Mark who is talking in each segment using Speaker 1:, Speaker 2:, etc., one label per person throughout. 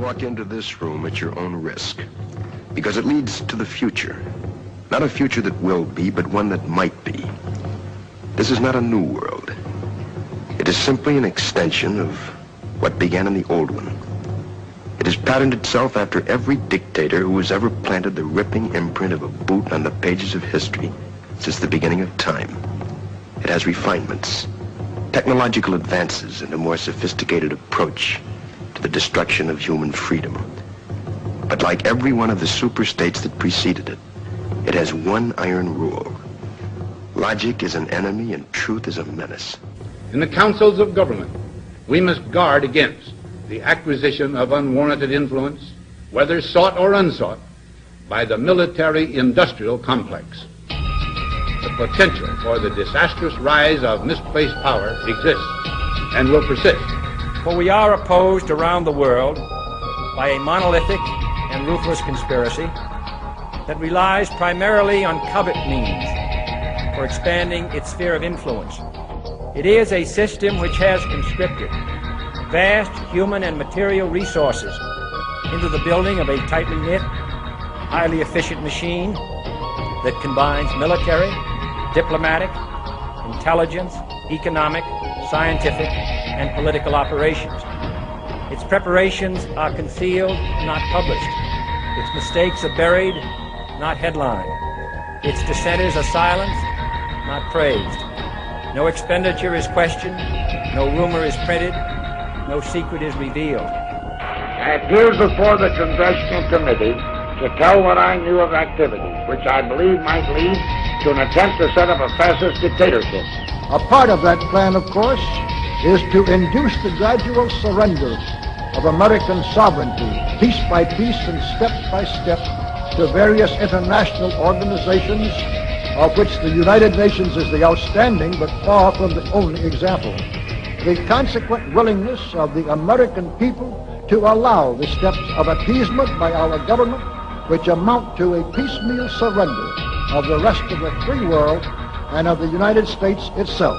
Speaker 1: walk into this room at your own risk, because it leads to the future. Not a future that will be, but one that might be. This is not a new world. It is simply an extension of what began in the old one. It has patterned itself after every dictator who has ever planted the ripping imprint of a boot on the pages of history since the beginning of time. It has refinements, technological advances, and a more sophisticated approach to the destruction of human freedom. But like every one of the superstates that preceded it, it has one iron rule. Logic is an enemy and truth is a menace.
Speaker 2: In the councils of government, we must guard against the acquisition of unwarranted influence, whether sought or unsought, by the military-industrial complex. The potential for the disastrous rise of misplaced power exists and will persist.
Speaker 3: For we are opposed around the world by a monolithic and ruthless conspiracy that relies primarily on covert means for expanding its sphere of influence. It is a system which has conscripted vast human and material resources into the building of a tightly knit, highly efficient machine that combines military, diplomatic, intelligence, economic, scientific, and political operations. Its preparations are concealed, not published. Its mistakes are buried, not headlined. Its dissenters are silenced, not praised. No expenditure is questioned, no rumor is printed, no secret is revealed.
Speaker 4: I appeared before the Congressional Committee to tell what I knew of activities which I believe might lead to an attempt to set up a fascist dictatorship.
Speaker 5: A part of that plan, of course, is to induce the gradual surrender of American sovereignty, piece by piece and step by step, to various international organizations, of which the United Nations is the outstanding but far from the only example. The consequent willingness of the American people to allow the steps of appeasement by our government, which amount to a piecemeal surrender of the rest of the free world and of the United States itself.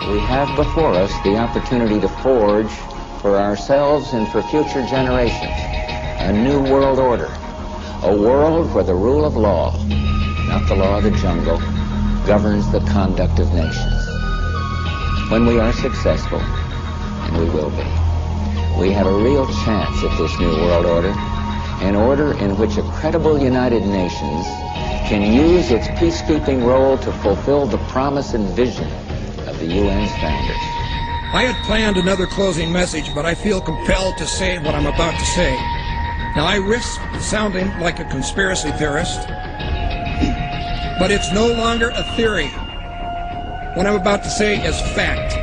Speaker 6: We have before us the opportunity to forge for ourselves and for future generations a new world order, a world where the rule of law, not the law of the jungle, governs the conduct of nations. When we are successful, and we will be, we have a real chance at this new world order, an order in which a credible United Nations can use its peacekeeping role to fulfill the promise and vision of the UN's founders.
Speaker 7: I had planned another closing message, but I feel compelled to say what I'm about to say. Now, I risk sounding like a conspiracy theorist, but it's no longer a theory. What I'm about to say is fact.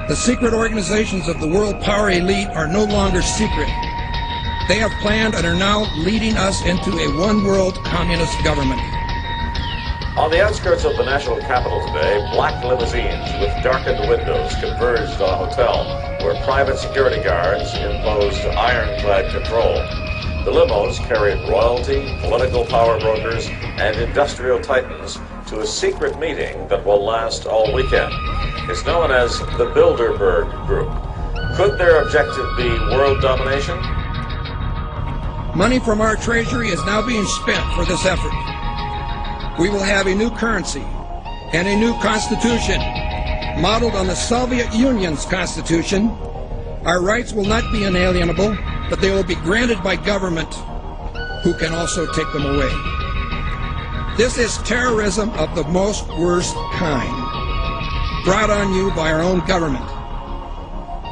Speaker 7: The secret organizations of the world power elite are no longer secret. They have planned and are now leading us into a one-world communist government.
Speaker 8: On the outskirts of the national capital today, black limousines with darkened windows converged on a hotel where private security guards imposed ironclad control. The limos carried royalty, political power brokers, and industrial titans to a secret meeting that will last all weekend. It's known as the Bilderberg Group. Could their objective be world domination?
Speaker 7: Money from our treasury is now being spent for this effort. We will have a new currency and a new constitution modeled on the Soviet Union's constitution. Our rights will not be inalienable, but they will be granted by government, who can also take them away. This is terrorism of the most worst kind, brought on you by our own government.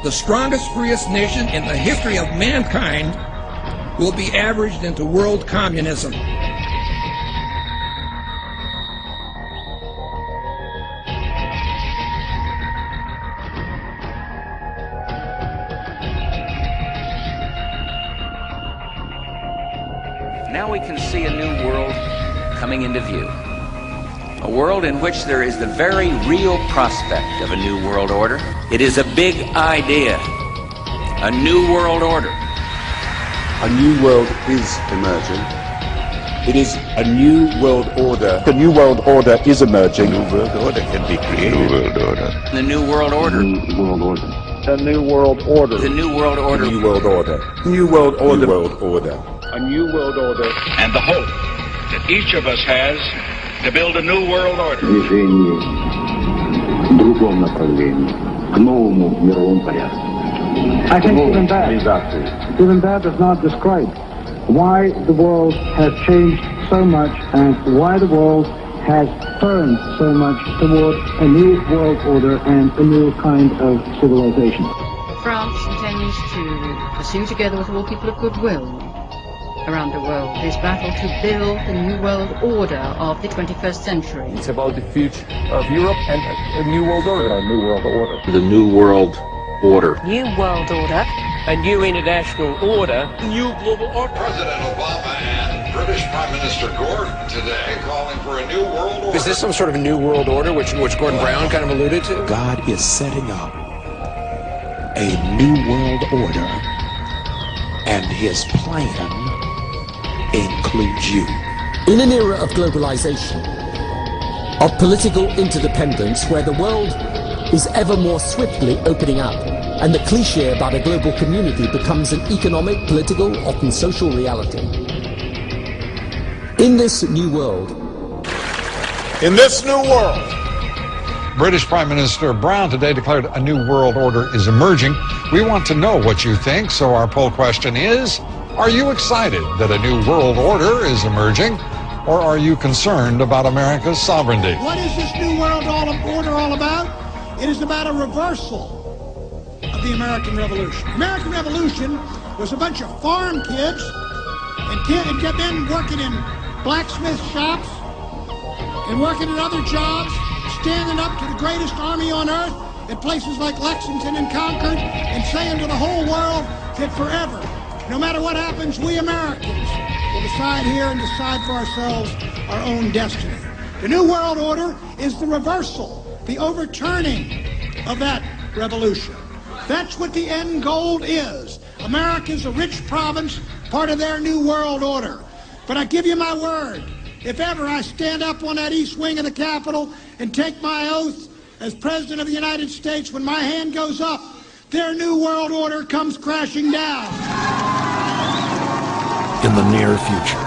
Speaker 7: The strongest, freest nation in the history of mankind will be averaged into world communism.
Speaker 9: Now we can see a new world coming into view. A world in which there is the very real prospect of a new world order. It is a big idea. A new world order.
Speaker 10: A new world is emerging. It is a new world order. The new world order is emerging.
Speaker 11: A new world order can be created.
Speaker 9: The new world order.
Speaker 11: New world order.
Speaker 5: a new world order.
Speaker 9: The new world order.
Speaker 10: New world order.
Speaker 11: New world order.
Speaker 10: New world order.
Speaker 5: A new world order.
Speaker 12: And the hope that each of us has to build a new world order.
Speaker 13: Движение в другом направлении, к новому мировому порядку.
Speaker 4: I think even that does not describe why the world has changed so much and why the world has turned so much toward a new world order and a new kind of civilization.
Speaker 14: France intends to pursue, together with all people of goodwill around the world, this battle to build the new world order of the 21st century.
Speaker 11: It's about the future of Europe and a new world order.
Speaker 5: A new world order.
Speaker 10: The new world order.
Speaker 14: New world order.
Speaker 3: A new international order.
Speaker 12: New global order.
Speaker 15: President Obama and British Prime Minister Gordon today calling for a new world order.
Speaker 11: Is this some sort of new world order, which Gordon Brown kind of alluded to?
Speaker 10: God is setting up a new world order, and his plan includes you.
Speaker 16: In an era of globalization, of political interdependence, where the world is ever more swiftly opening up, and the cliche about a global community becomes an economic, political, often social reality. In this new world,
Speaker 15: British Prime Minister Brown today declared a new world order is emerging. We want to know what you think, so our poll question is, are you excited that a new world order is emerging, or are you concerned about America's sovereignty?
Speaker 17: What is this new world order all about? It is about a reversal of the American Revolution. The American Revolution was a bunch of farm kids and men working in blacksmith shops and working in other jobs, standing up to the greatest army on earth at places like Lexington and Concord and saying to the whole world that forever, no matter what happens, we Americans will decide here and decide for ourselves our own destiny. The New World Order is the reversal, the overturning of that revolution. That's what the end goal is. America's a rich province, part of their New World Order. But I give you my word, if ever I stand up on that east wing of the Capitol and take my oath as President of the United States, when my hand goes up, their New World Order comes crashing down.
Speaker 12: In the near future,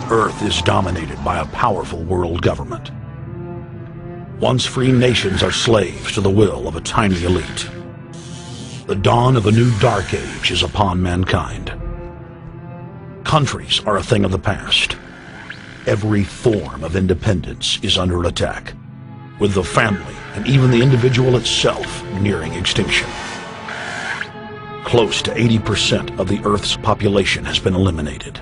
Speaker 12: Earth is dominated by a powerful world government. Once free nations are slaves to the will of a tiny elite. The dawn of a new dark age is upon mankind. Countries are a thing of the past. Every form of independence is under attack, with the family and even the individual itself nearing extinction. Close to 80% of the Earth's population has been eliminated.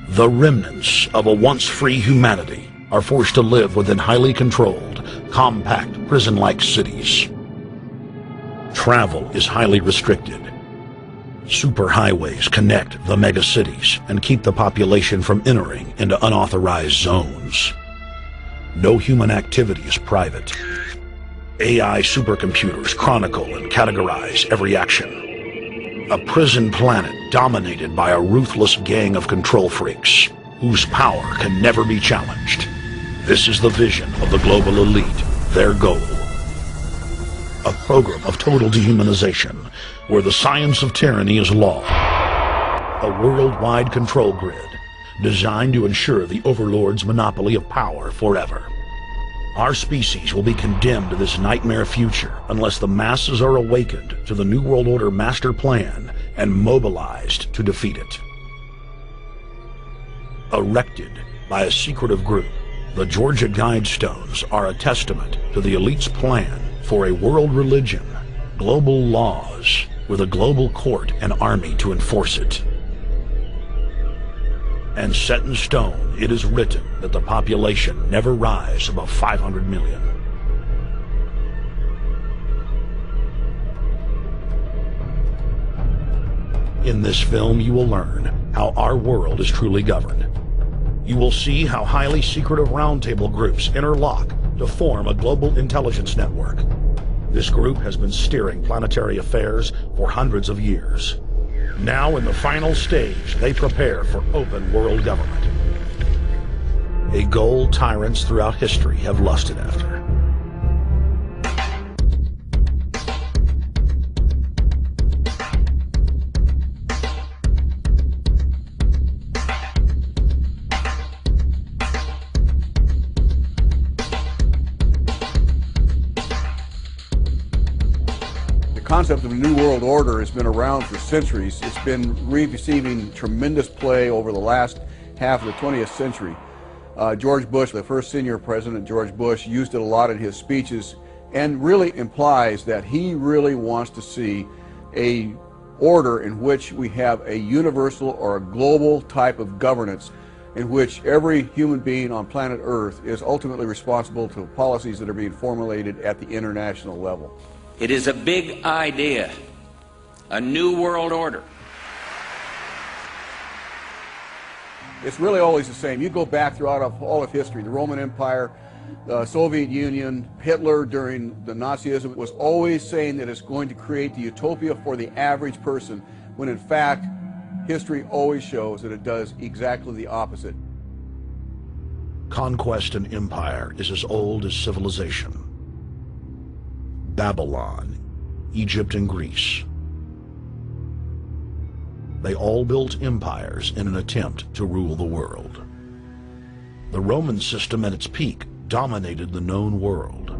Speaker 12: The remnants of a once free humanity are forced to live within highly controlled, compact, prison-like cities. Travel is highly restricted. Superhighways connect the megacities and keep the population from entering into unauthorized zones. No human activity is private. AI supercomputers chronicle and categorize every action. A prison planet dominated by a ruthless gang of control freaks, whose power can never be challenged. This is the vision of the global elite, their goal. A program of total dehumanization, where the science of tyranny is law. A worldwide control grid, designed to ensure the overlord's monopoly of power forever. Our species will be condemned to this nightmare future unless the masses are awakened to the New World Order master plan and mobilized to defeat it. Erected by a secretive group, the Georgia Guidestones are a testament to the elite's plan for a world religion, global laws, with a global court and army to enforce it. And set in stone, it is written that the population never rise above 500 million. In this film, you will learn how our world is truly governed. You will see how highly secretive roundtable groups interlock to form a global intelligence network. This group has been steering planetary affairs for hundreds of years. Now, in the final stage, they prepare for open world government. A goal tyrants throughout history have lusted after.
Speaker 18: concept of a new world order has been around for centuries. It's been receiving tremendous play over the last half of the 20th century. George Bush, the first senior president, George Bush, used it a lot in his speeches and really implies that he really wants to see a order in which we have a universal or a global type of governance in which every human being on planet Earth is ultimately responsible to policies that are being formulated at the international level.
Speaker 9: It is a big idea, a new world order.
Speaker 18: It's really always the same. You go back throughout all of history, the Roman Empire, the Soviet Union, Hitler during the Nazism was always saying that it's going to create the utopia for the average person, when in fact, history always shows that it does exactly the opposite.
Speaker 12: Conquest and empire is as old as civilization. Babylon, Egypt, and Greece. They all built empires in an attempt to rule the world. The Roman system at its peak dominated the known world.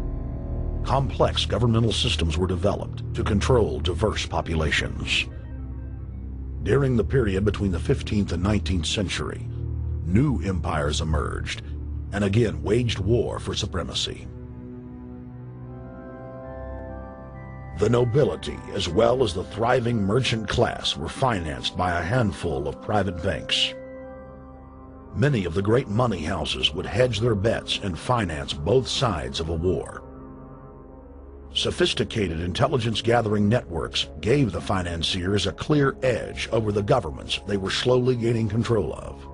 Speaker 12: Complex governmental systems were developed to control diverse populations. During the period between the 15th and 19th century, new empires emerged and again waged war for supremacy. The nobility, as well as the thriving merchant class, were financed by a handful of private banks. Many of the great money houses would hedge their bets and finance both sides of a war. Sophisticated intelligence-gathering networks gave the financiers a clear edge over the governments they were slowly gaining control of.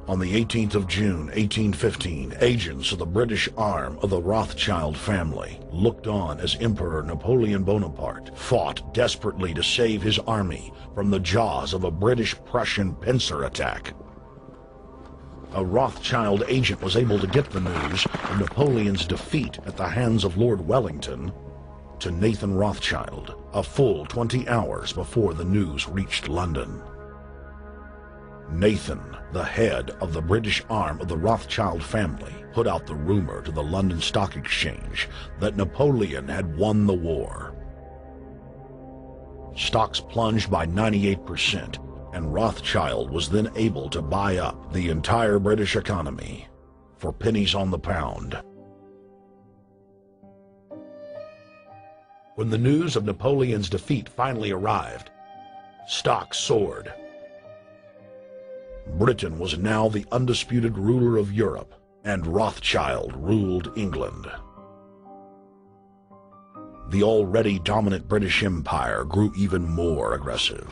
Speaker 12: On the 18th of June, 1815, agents of the British arm of the Rothschild family looked on as Emperor Napoleon Bonaparte fought desperately to save his army from the jaws of a British-Prussian pincer attack. A Rothschild agent was able to get the news of Napoleon's defeat at the hands of Lord Wellington to Nathan Rothschild, a full 20 hours before the news reached London. Nathan, the head of the British arm of the Rothschild family, put out the rumor to the London Stock Exchange that Napoleon had won the war. Stocks plunged by 98%, and Rothschild was then able to buy up the entire British economy for pennies on the pound. When the news of Napoleon's defeat finally arrived, stocks soared. Britain was now the undisputed ruler of Europe, and Rothschild ruled England. The already dominant British Empire grew even more aggressive.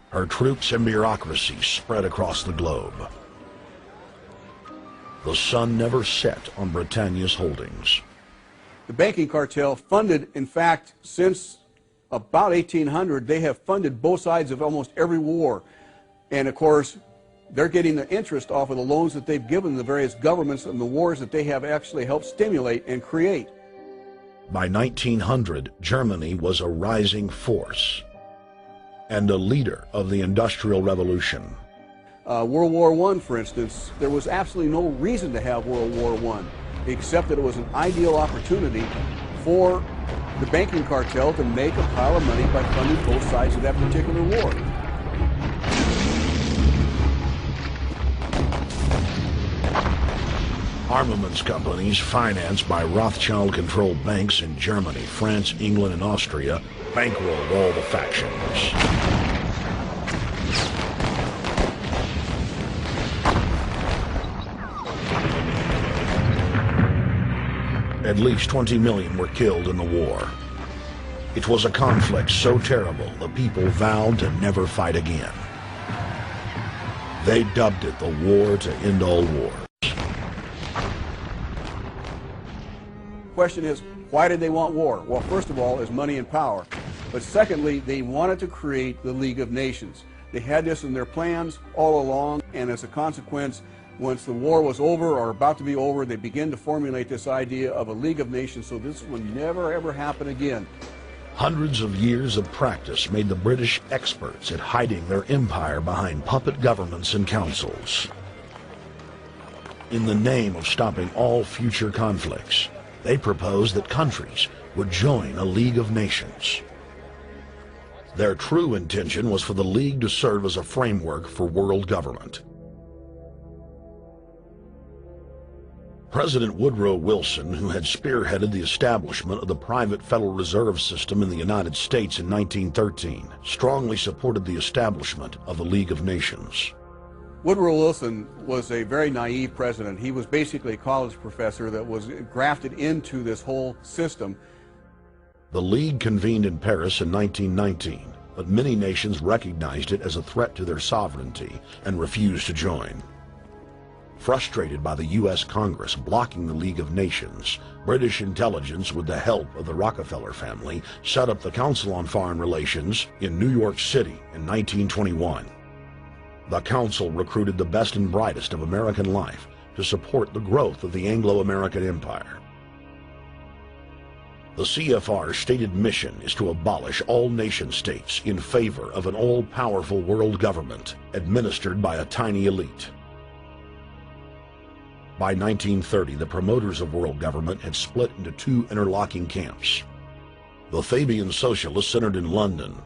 Speaker 12: Her troops and bureaucracy spread across the globe. The sun never set on Britannia's holdings.
Speaker 18: The banking cartel funded, in fact, since about 1800, they have funded both sides of almost every war. And of course, they're getting the interest off of the loans that they've given the various governments and the wars that they have actually helped stimulate and create.
Speaker 12: By 1900, Germany was a rising force and a leader of the Industrial Revolution.
Speaker 18: World War I, for instance, there was absolutely no reason to have World War I, except that it was an ideal opportunity for the banking cartel to make a pile of money by funding both sides of that particular war.
Speaker 12: Armaments companies financed by Rothschild-controlled banks in Germany, France, England, and Austria bankrolled all the factions. At least 20 million were killed in the war. It was a conflict so terrible the people vowed to never fight again. They dubbed it the War to End All Wars.
Speaker 18: Question is, why did they want war? Well, first of all, is money and power. But secondly, they wanted to create the League of Nations. They had this in their plans all along, and as a consequence, once the war was over or about to be over, they began to formulate this idea of a League of Nations, so this would never ever happen again.
Speaker 12: Hundreds of years of practice made the British experts at hiding their empire behind puppet governments and councils. In the name of stopping all future conflicts, They proposed that countries would join a League of Nations. Their true intention was for the League to serve as a framework for world government. President Woodrow Wilson, who had spearheaded the establishment of the private Federal Reserve System in the United States in 1913, strongly supported the establishment of the League of Nations.
Speaker 18: Woodrow Wilson was a very naive president. He was basically a college professor that was grafted into this whole system.
Speaker 12: The League convened in Paris in 1919, but many nations recognized it as a threat to their sovereignty and refused to join. Frustrated by the U.S. Congress blocking the League of Nations, British intelligence, with the help of the Rockefeller family, set up the Council on Foreign Relations in New York City in 1921. The Council recruited the best and brightest of American life to support the growth of the Anglo-American Empire. The CFR's stated mission is to abolish all nation-states in favor of an all-powerful world government administered by a tiny elite. By 1930, the promoters of world government had split into two interlocking camps: the Fabian Socialists centered in London,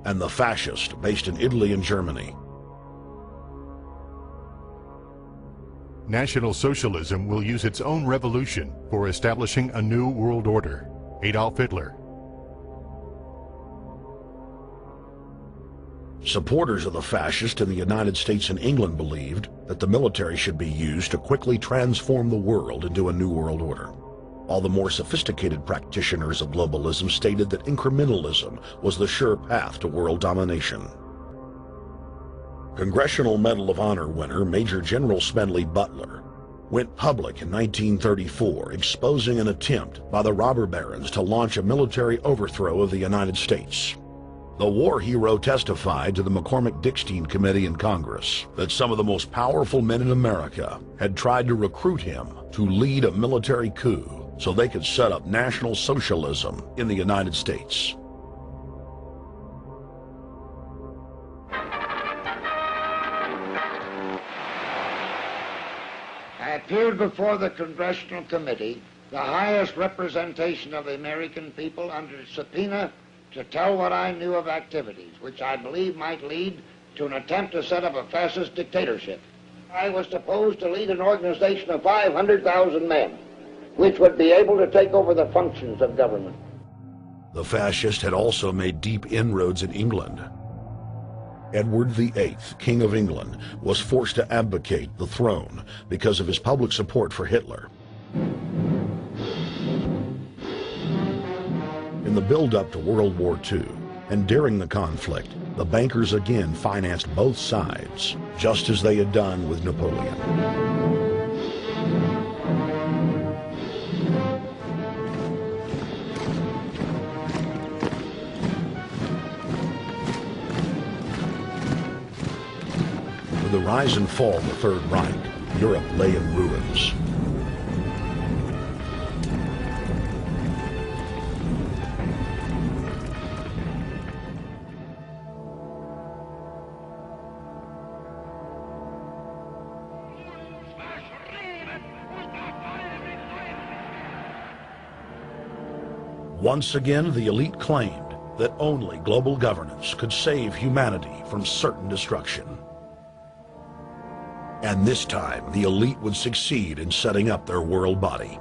Speaker 12: and the Fascists based in Italy and Germany.
Speaker 19: National Socialism will use its own revolution for establishing a new world order. Adolf Hitler.
Speaker 12: Supporters of the fascists in the United States and England believed that the military should be used to quickly transform the world into a new world order. All the more sophisticated practitioners of globalism stated that incrementalism was the sure path to world domination. Congressional Medal of Honor winner Major General Smedley Butler went public in 1934, exposing an attempt by the robber barons to launch a military overthrow of the United States. The war hero testified to the McCormick-Dickstein Committee in Congress that some of the most powerful men in America had tried to recruit him to lead a military coup so they could set up National Socialism in the United States.
Speaker 5: I appeared before the Congressional Committee, the highest representation of the American people, under subpoena to tell what I knew of activities which I believe might lead to an attempt to set up a fascist dictatorship. I was supposed to lead an organization of 500,000 men, which would be able to take over the functions of government.
Speaker 12: The fascists had also made deep inroads in England. Edward VIII, King of England, was forced to abdicate the throne because of his public support for Hitler. In the build-up to World War II, and during the conflict, the bankers again financed both sides, just as they had done with Napoleon. With the rise and fall of the Third Reich, Europe lay in ruins. Once again, the elite claimed that only global governance could save humanity from certain destruction. And this time, the elite would succeed in setting up their world body.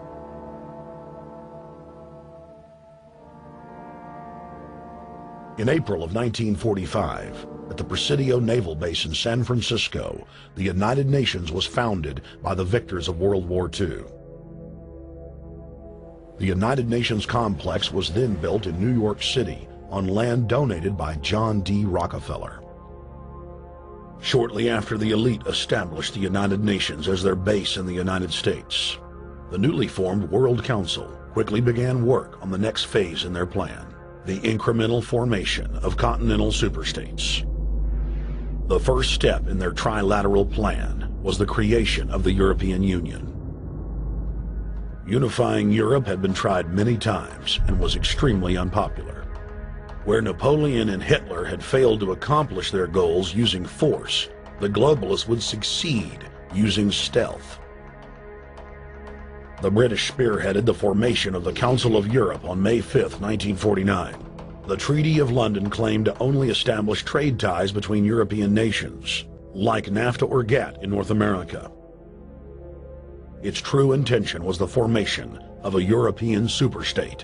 Speaker 12: In April of 1945, at the Presidio Naval Base in San Francisco, the United Nations was founded by the victors of World War II. The United Nations complex was then built in New York City on land donated by John D. Rockefeller. Shortly after the elite established the United Nations as their base in the United States, the newly formed World Council quickly began work on the next phase in their plan, the incremental formation of continental superstates. The first step in their trilateral plan was the creation of the European Union. Unifying Europe had been tried many times and was extremely unpopular. Where Napoleon and Hitler had failed to accomplish their goals using force, the globalists would succeed using stealth. The British spearheaded the formation of the Council of Europe on May 5, 1949. The Treaty of London claimed to only establish trade ties between European nations, like NAFTA or GATT in North America. Its true intention was the formation of a European superstate.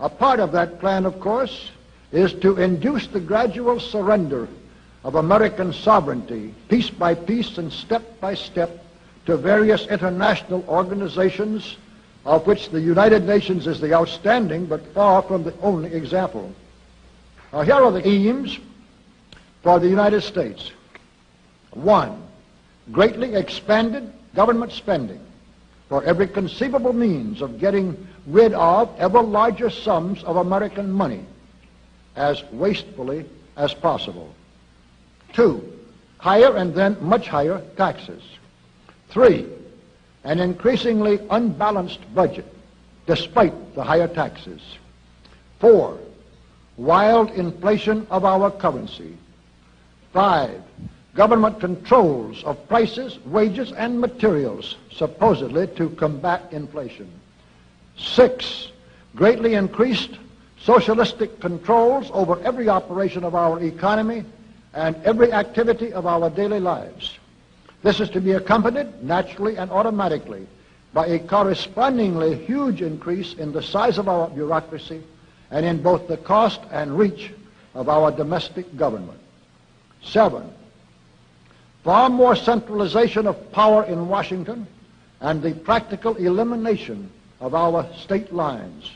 Speaker 5: A part of that plan, of course, is to induce the gradual surrender of American sovereignty, piece by piece and step by step, to various international organizations, of which the United Nations is the outstanding but far from the only example. Now, here are the aims for the United States. 1, greatly expanded government spending for every conceivable means of getting rid of ever larger sums of American money as wastefully as possible. 2, higher and then much higher taxes. 3, an increasingly unbalanced budget despite the higher taxes. 4, wild inflation of our currency. 5, government controls of prices, wages, and materials, supposedly to combat inflation. 6, greatly increased socialistic controls over every operation of our economy and every activity of our daily lives. This is to be accompanied naturally and automatically by a correspondingly huge increase in the size of our bureaucracy and in both the cost and reach of our domestic government. 7, far more centralization of power in Washington and the practical elimination of our state lines.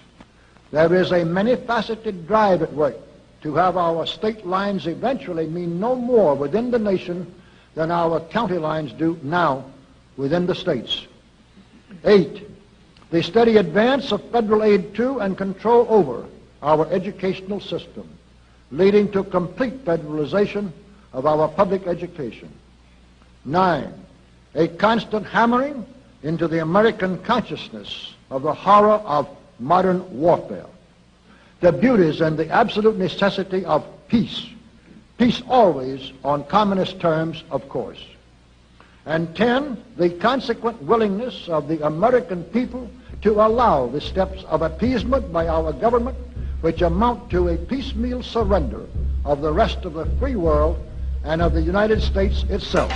Speaker 5: There is a many-faceted drive at work to have our state lines eventually mean no more within the nation than our county lines do now within the states. 8, the steady advance of federal aid to and control over our educational system, leading to complete federalization of our public education. 9, a constant hammering into the American consciousness of the horror of modern warfare, the beauties and the absolute necessity of peace, peace always on communist terms, of course. And 10, the consequent willingness of the American people to allow the steps of appeasement by our government which amount to a piecemeal surrender of the rest of the free world and of the United States itself.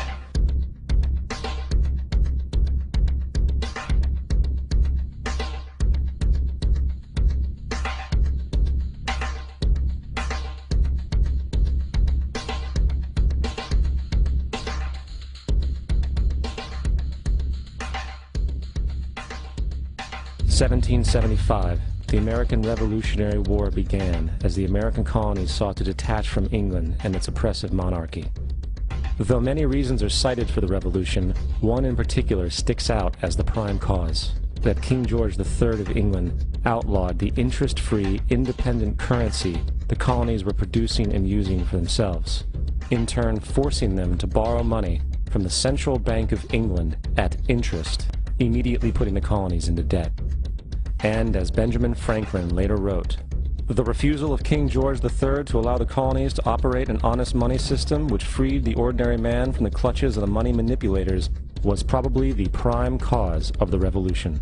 Speaker 20: (1775), the American Revolutionary War began as the American colonies sought to detach from England and its oppressive monarchy. Though many reasons are cited for the revolution, one in particular sticks out as the prime cause: that King George III of England outlawed the interest-free, independent currency the colonies were producing and using for themselves, in turn forcing them to borrow money from the Central Bank of England at interest, immediately putting the colonies into debt. And, as Benjamin Franklin later wrote, the refusal of King George III to allow the colonies to operate an honest money system which freed the ordinary man from the clutches of the money manipulators was probably the prime cause of the revolution.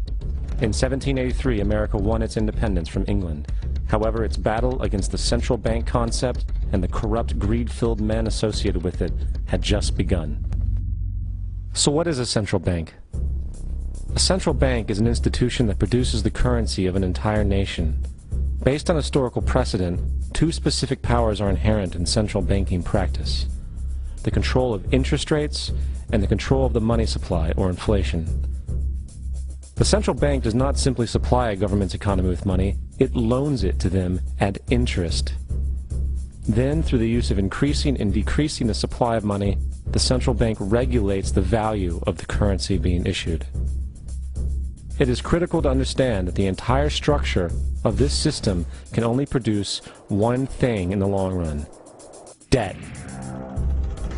Speaker 20: In 1783, America won its independence from England. However, its battle against the central bank concept and the corrupt, greed-filled men associated with it had just begun. So what is a central bank? A central bank is an institution that produces the currency of an entire nation. Based on historical precedent, two specific powers are inherent in central banking practice: the control of interest rates and the control of the money supply, or inflation. The central bank does not simply supply a government's economy with money, it loans it to them at interest. Then, through the use of increasing and decreasing the supply of money, the central bank regulates the value of the currency being issued. It is critical to understand that the entire structure of this system can only produce one thing in the long run: debt.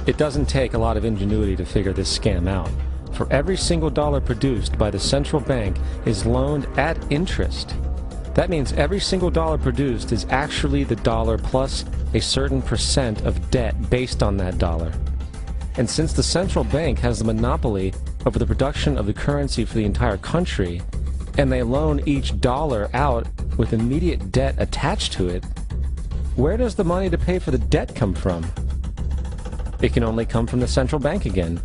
Speaker 20: It doesn't take a lot of ingenuity to figure this scam out. For every single dollar produced by the central bank is loaned at interest. That means every single dollar produced is actually the dollar plus a certain percent of debt based on that dollar. And since the central bank has the monopoly over the production of the currency for the entire country, and they loan each dollar out with immediate debt attached to it, where does the money to pay for the debt come from? It can only come from the central bank again,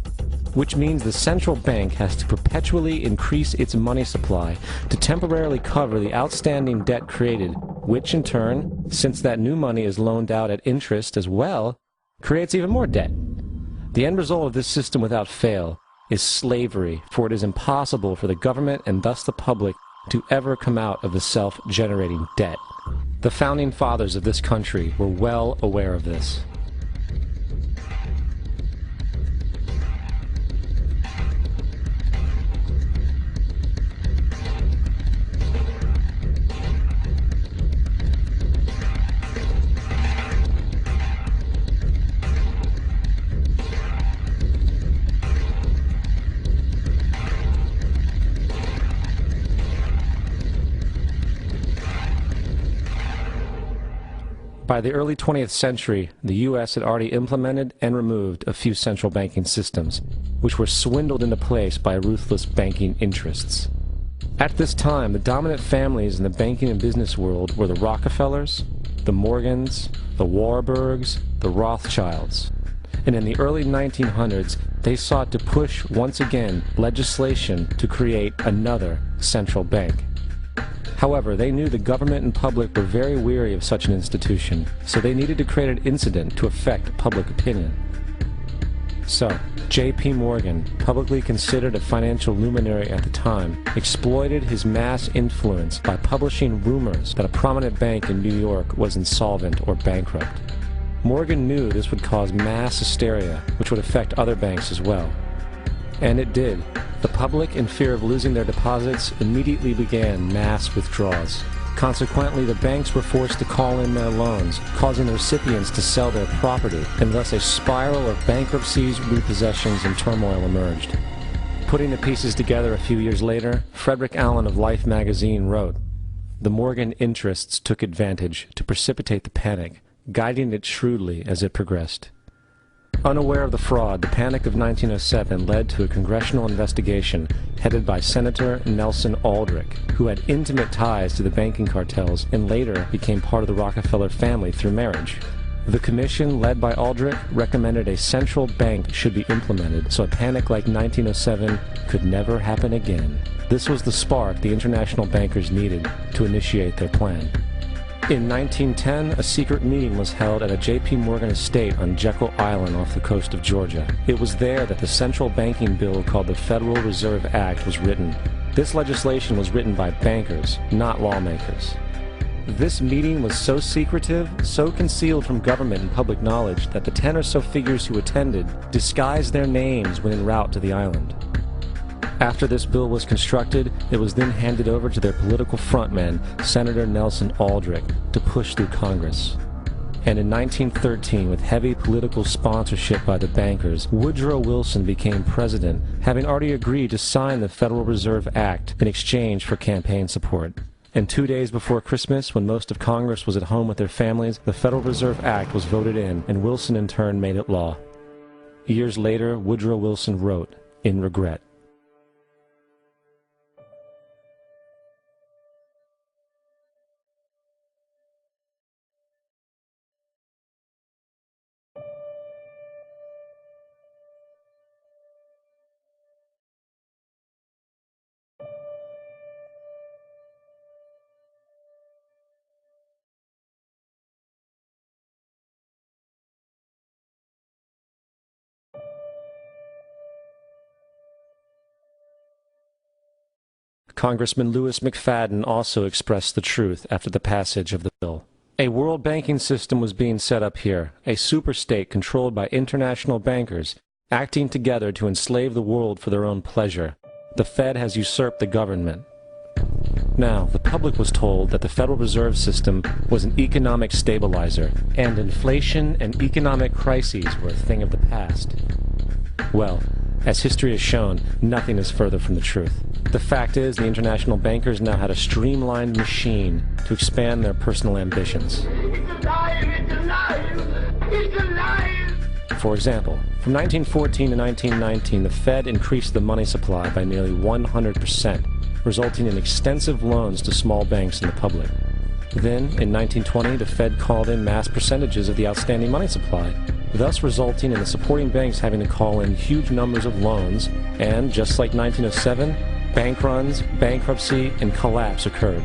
Speaker 20: which means the central bank has to perpetually increase its money supply to temporarily cover the outstanding debt created, which in turn, since that new money is loaned out at interest as well, creates even more debt. The end result of this system without fail is slavery, for it is impossible for the government and thus the public to ever come out of the self-generating debt. The founding fathers of this country were well aware of this. By the early 20th century, the U.S. had already implemented and removed a few central banking systems, which were swindled into place by ruthless banking interests. At this time, the dominant families in the banking and business world were the Rockefellers, the Morgans, the Warburgs, the Rothschilds. And in the early 1900s, they sought to push once again legislation to create another central bank. However, they knew the government and public were very weary of such an institution, so they needed to create an incident to affect public opinion. So, J.P. Morgan, publicly considered a financial luminary at the time, exploited his mass influence by publishing rumors that a prominent bank in New York was insolvent or bankrupt. Morgan knew this would cause mass hysteria, which would affect other banks as well. And it did. The public, in fear of losing their deposits, immediately began mass withdrawals. Consequently, the banks were forced to call in their loans, causing the recipients to sell their property, and thus a spiral of bankruptcies, repossessions, and turmoil emerged. Putting the pieces together a few years later, Frederick Allen of Life magazine wrote, "The Morgan interests took advantage to precipitate the panic, guiding it shrewdly as it progressed." Unaware of the fraud, the Panic of 1907 led to a congressional investigation headed by Senator Nelson Aldrich, who had intimate ties to the banking cartels and later became part of the Rockefeller family through marriage. The commission, led by Aldrich, recommended a central bank should be implemented so a panic like 1907 could never happen again. This was the spark the international bankers needed to initiate their plan. In 1910, a secret meeting was held at a J.P. Morgan estate on Jekyll Island off the coast of Georgia. It was there that the central banking bill called the Federal Reserve Act was written. This legislation was written by bankers, not lawmakers. This meeting was so secretive, so concealed from government and public knowledge that the 10 or so figures who attended disguised their names when en route to the island. After this bill was constructed, it was then handed over to their political frontman, Senator Nelson Aldrich, to push through Congress. And in 1913, with heavy political sponsorship by the bankers, Woodrow Wilson became president, having already agreed to sign the Federal Reserve Act in exchange for campaign support. And 2 days before Christmas, when most of Congress was at home with their families, the Federal Reserve Act was voted in, and Wilson in turn made it law. Years later, Woodrow Wilson wrote, in regret, Congressman Louis McFadden also expressed the truth after the passage of the bill. A world banking system was being set up here, a superstate controlled by international bankers, acting together to enslave the world for their own pleasure. The Fed has usurped the government. Now, the public was told that the Federal Reserve System was an economic stabilizer, and inflation and economic crises were a thing of the past. Well, As history has shown, nothing is further from the truth. The fact is, the international bankers now had a streamlined machine to expand their personal ambitions. For example, from 1914 to 1919, the Fed increased the money supply by nearly 100%, resulting in extensive loans to small banks and the public. Then, in 1920, the Fed called in mass percentages of the outstanding money supply, thus resulting in the supporting banks having to call in huge numbers of loans, and, just like 1907, bank runs, bankruptcy, and collapse occurred.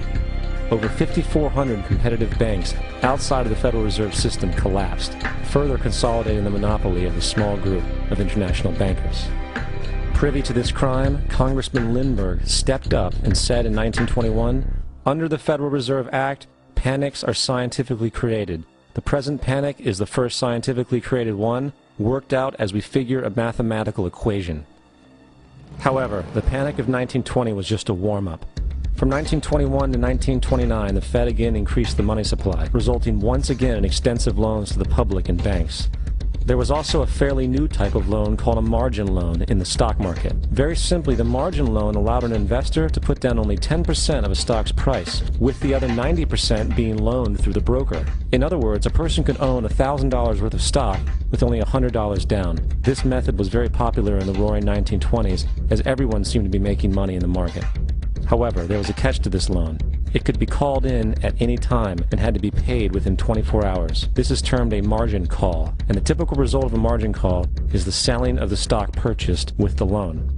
Speaker 20: Over 5,400 competitive banks outside of the Federal Reserve System collapsed, further consolidating the monopoly of a small group of international bankers. Privy to this crime, Congressman Lindbergh stepped up and said in 1921, "Under the Federal Reserve Act, panics are scientifically created. The present panic is the first scientifically created one, worked out as we figure a mathematical equation." However, the panic of 1920 was just a warm-up. From 1921 to 1929, the Fed again increased the money supply, resulting once again in extensive loans to the public and banks. There was also a fairly new type of loan called a margin loan in the stock market. Very simply, the margin loan allowed an investor to put down only 10% of a stock's price, with the other 90% being loaned through the broker. In other words, a person could own $1,000 worth of stock with only $100 down. This method was very popular in the roaring 1920s, as everyone seemed to be making money in the market. However, there was a catch to this loan. It could be called in at any time and had to be paid within 24 hours. This is termed a margin call, and the typical result of a margin call is the selling of the stock purchased with the loan.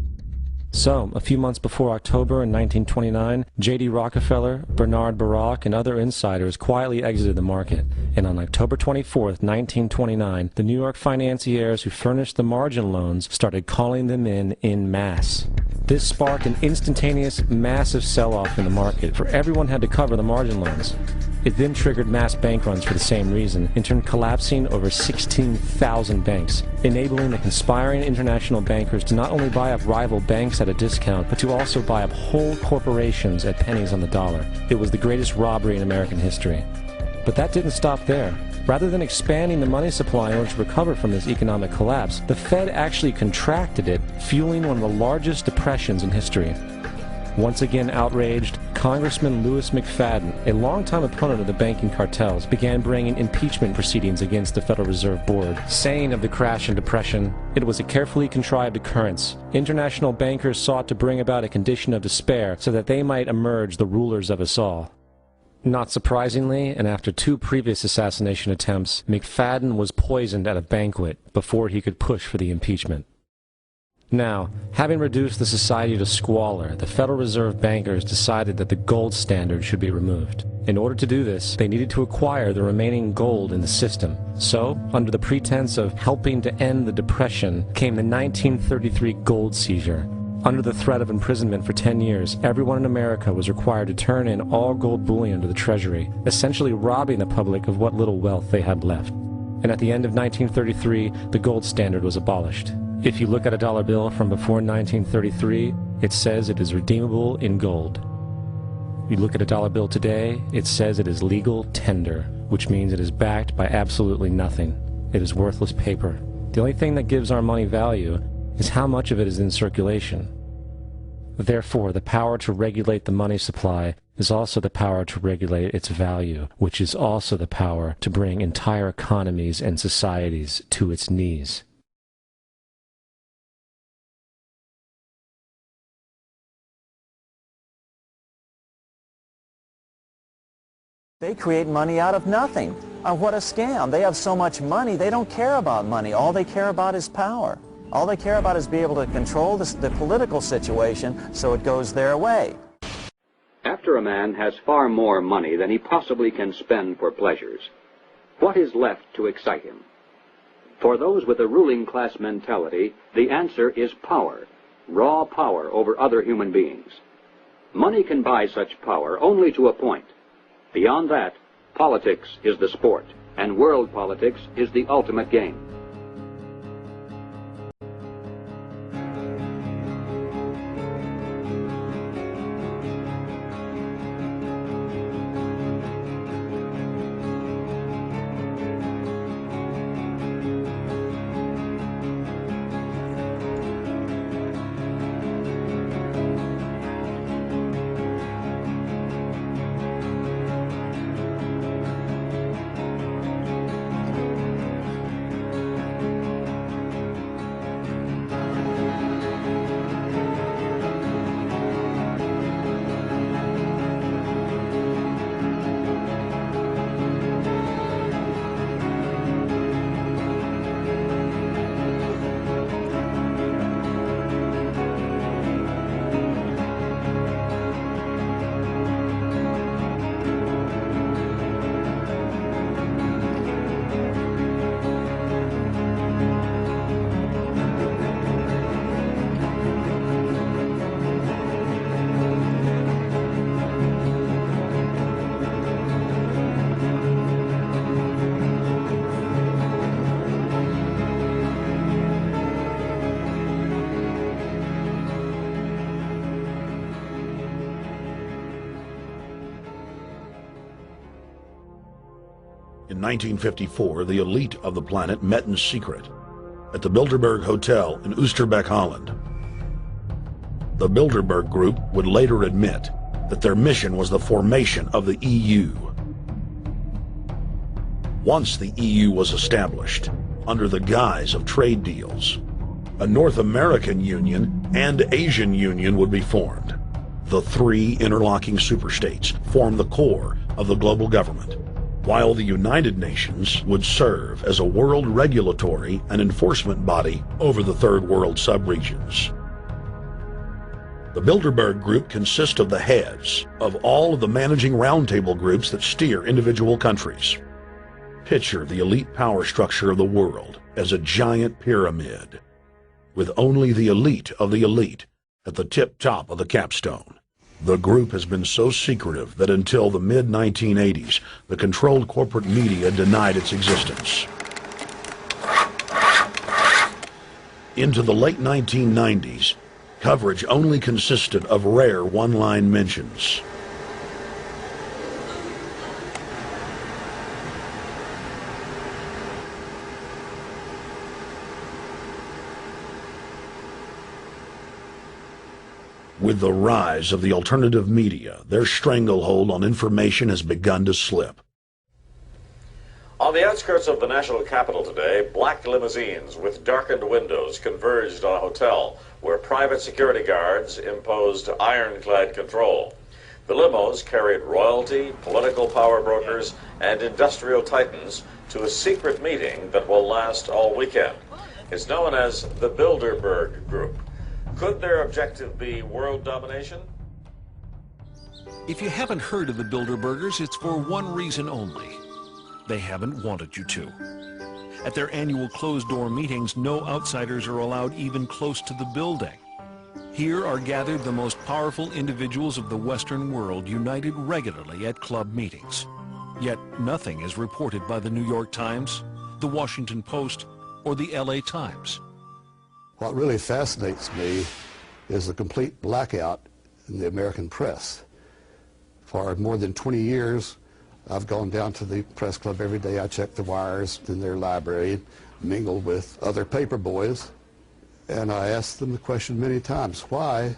Speaker 20: So, a few months before October in 1929, J.D. Rockefeller, Bernard Baruch, and other insiders quietly exited the market, and on October 24, 1929, the New York financiers who furnished the margin loans started calling them in masse. This sparked an instantaneous, massive sell-off in the market, for everyone had to cover the margin loans. It then triggered mass bank runs for the same reason, in turn collapsing over 16,000 banks, enabling the conspiring international bankers to not only buy up rival banks at a discount, but to also buy up whole corporations at pennies on the dollar. It was the greatest robbery in American history. But that didn't stop there. Rather than expanding the money supply in order to recover from this economic collapse, the Fed actually contracted it, fueling one of the largest depressions in history. Once again outraged, Congressman Louis McFadden, a longtime opponent of the banking cartels, began bringing impeachment proceedings against the Federal Reserve Board, saying of the crash and depression, "It was a carefully contrived occurrence. International bankers sought to bring about a condition of despair so that they might emerge the rulers of us all." Not surprisingly, and after 2 previous assassination attempts, McFadden was poisoned at a banquet before he could push for the impeachment. Now, having reduced the society to squalor, the Federal Reserve bankers decided that the gold standard should be removed. In order to do this, they needed to acquire the remaining gold in the system. So, under the pretense of helping to end the Depression, came the 1933 gold seizure. Under the threat of imprisonment for 10 years, everyone in America was required to turn in all gold bullion to the Treasury, essentially robbing the public of what little wealth they had left. And at the end of 1933, the gold standard was abolished. If you look at a dollar bill from before 1933, it says it is redeemable in gold. You look at a dollar bill today, it says it is legal tender, which means it is backed by absolutely nothing. It is worthless paper. The only thing that gives our money value is how much of it is in circulation. Therefore, the power to regulate the money supply is also the power to regulate its value, which is also the power to bring entire economies and societies to its knees.
Speaker 21: They create money out of nothing. What a scam. They have so much money, they don't care about money. All they care about is power. All they care about is being able to control the political situation so it goes their way.
Speaker 22: After a man has far more money than he possibly can spend for pleasures, what is left to excite him? For those with a ruling class mentality, the answer is power, raw power over other human beings. Money can buy such power only to a point. Beyond that, politics is the sport, and world politics is the ultimate game.
Speaker 12: In 1954, the elite of the planet met in secret at the Bilderberg Hotel in Oosterbeek, Holland. The Bilderberg Group would later admit that their mission was the formation of the EU. Once the EU was established, under the guise of trade deals, a North American Union and Asian Union would be formed. The three interlocking superstates formed the core of the global government, while the United Nations would serve as a world regulatory and enforcement body over the Third World subregions. The Bilderberg Group consists of the heads of all of the managing roundtable groups that steer individual countries. Picture the elite power structure of the world as a giant pyramid, with only the elite of the elite at the tip top of the capstone. The group has been so secretive that until the mid-1980s, the controlled corporate media denied its existence. Into the late 1990s, coverage only consisted of rare one-line mentions. With the rise of the alternative media, their stranglehold on information has begun to slip.
Speaker 8: On the outskirts of the national capital today, black limousines with darkened windows converged on a hotel where private security guards imposed ironclad control. The limos carried royalty, political power brokers, and industrial titans to a secret meeting that will last all weekend. It's known as the Bilderberg Group. Could their objective be world domination?
Speaker 1: If you haven't heard of the Bilderbergers, it's for one reason only. They haven't wanted you to. At their annual closed-door meetings, no outsiders are allowed even close to the building. Here are gathered the most powerful individuals of the Western world, united regularly at club meetings. Yet nothing is reported by the New York Times, the Washington Post, or the LA Times.
Speaker 2: What really fascinates me is the complete blackout in the American press. For more than 20 years, I've gone down to the press club every day. I check the wires in their library, mingle with other paper boys, and I asked them the question many times, why,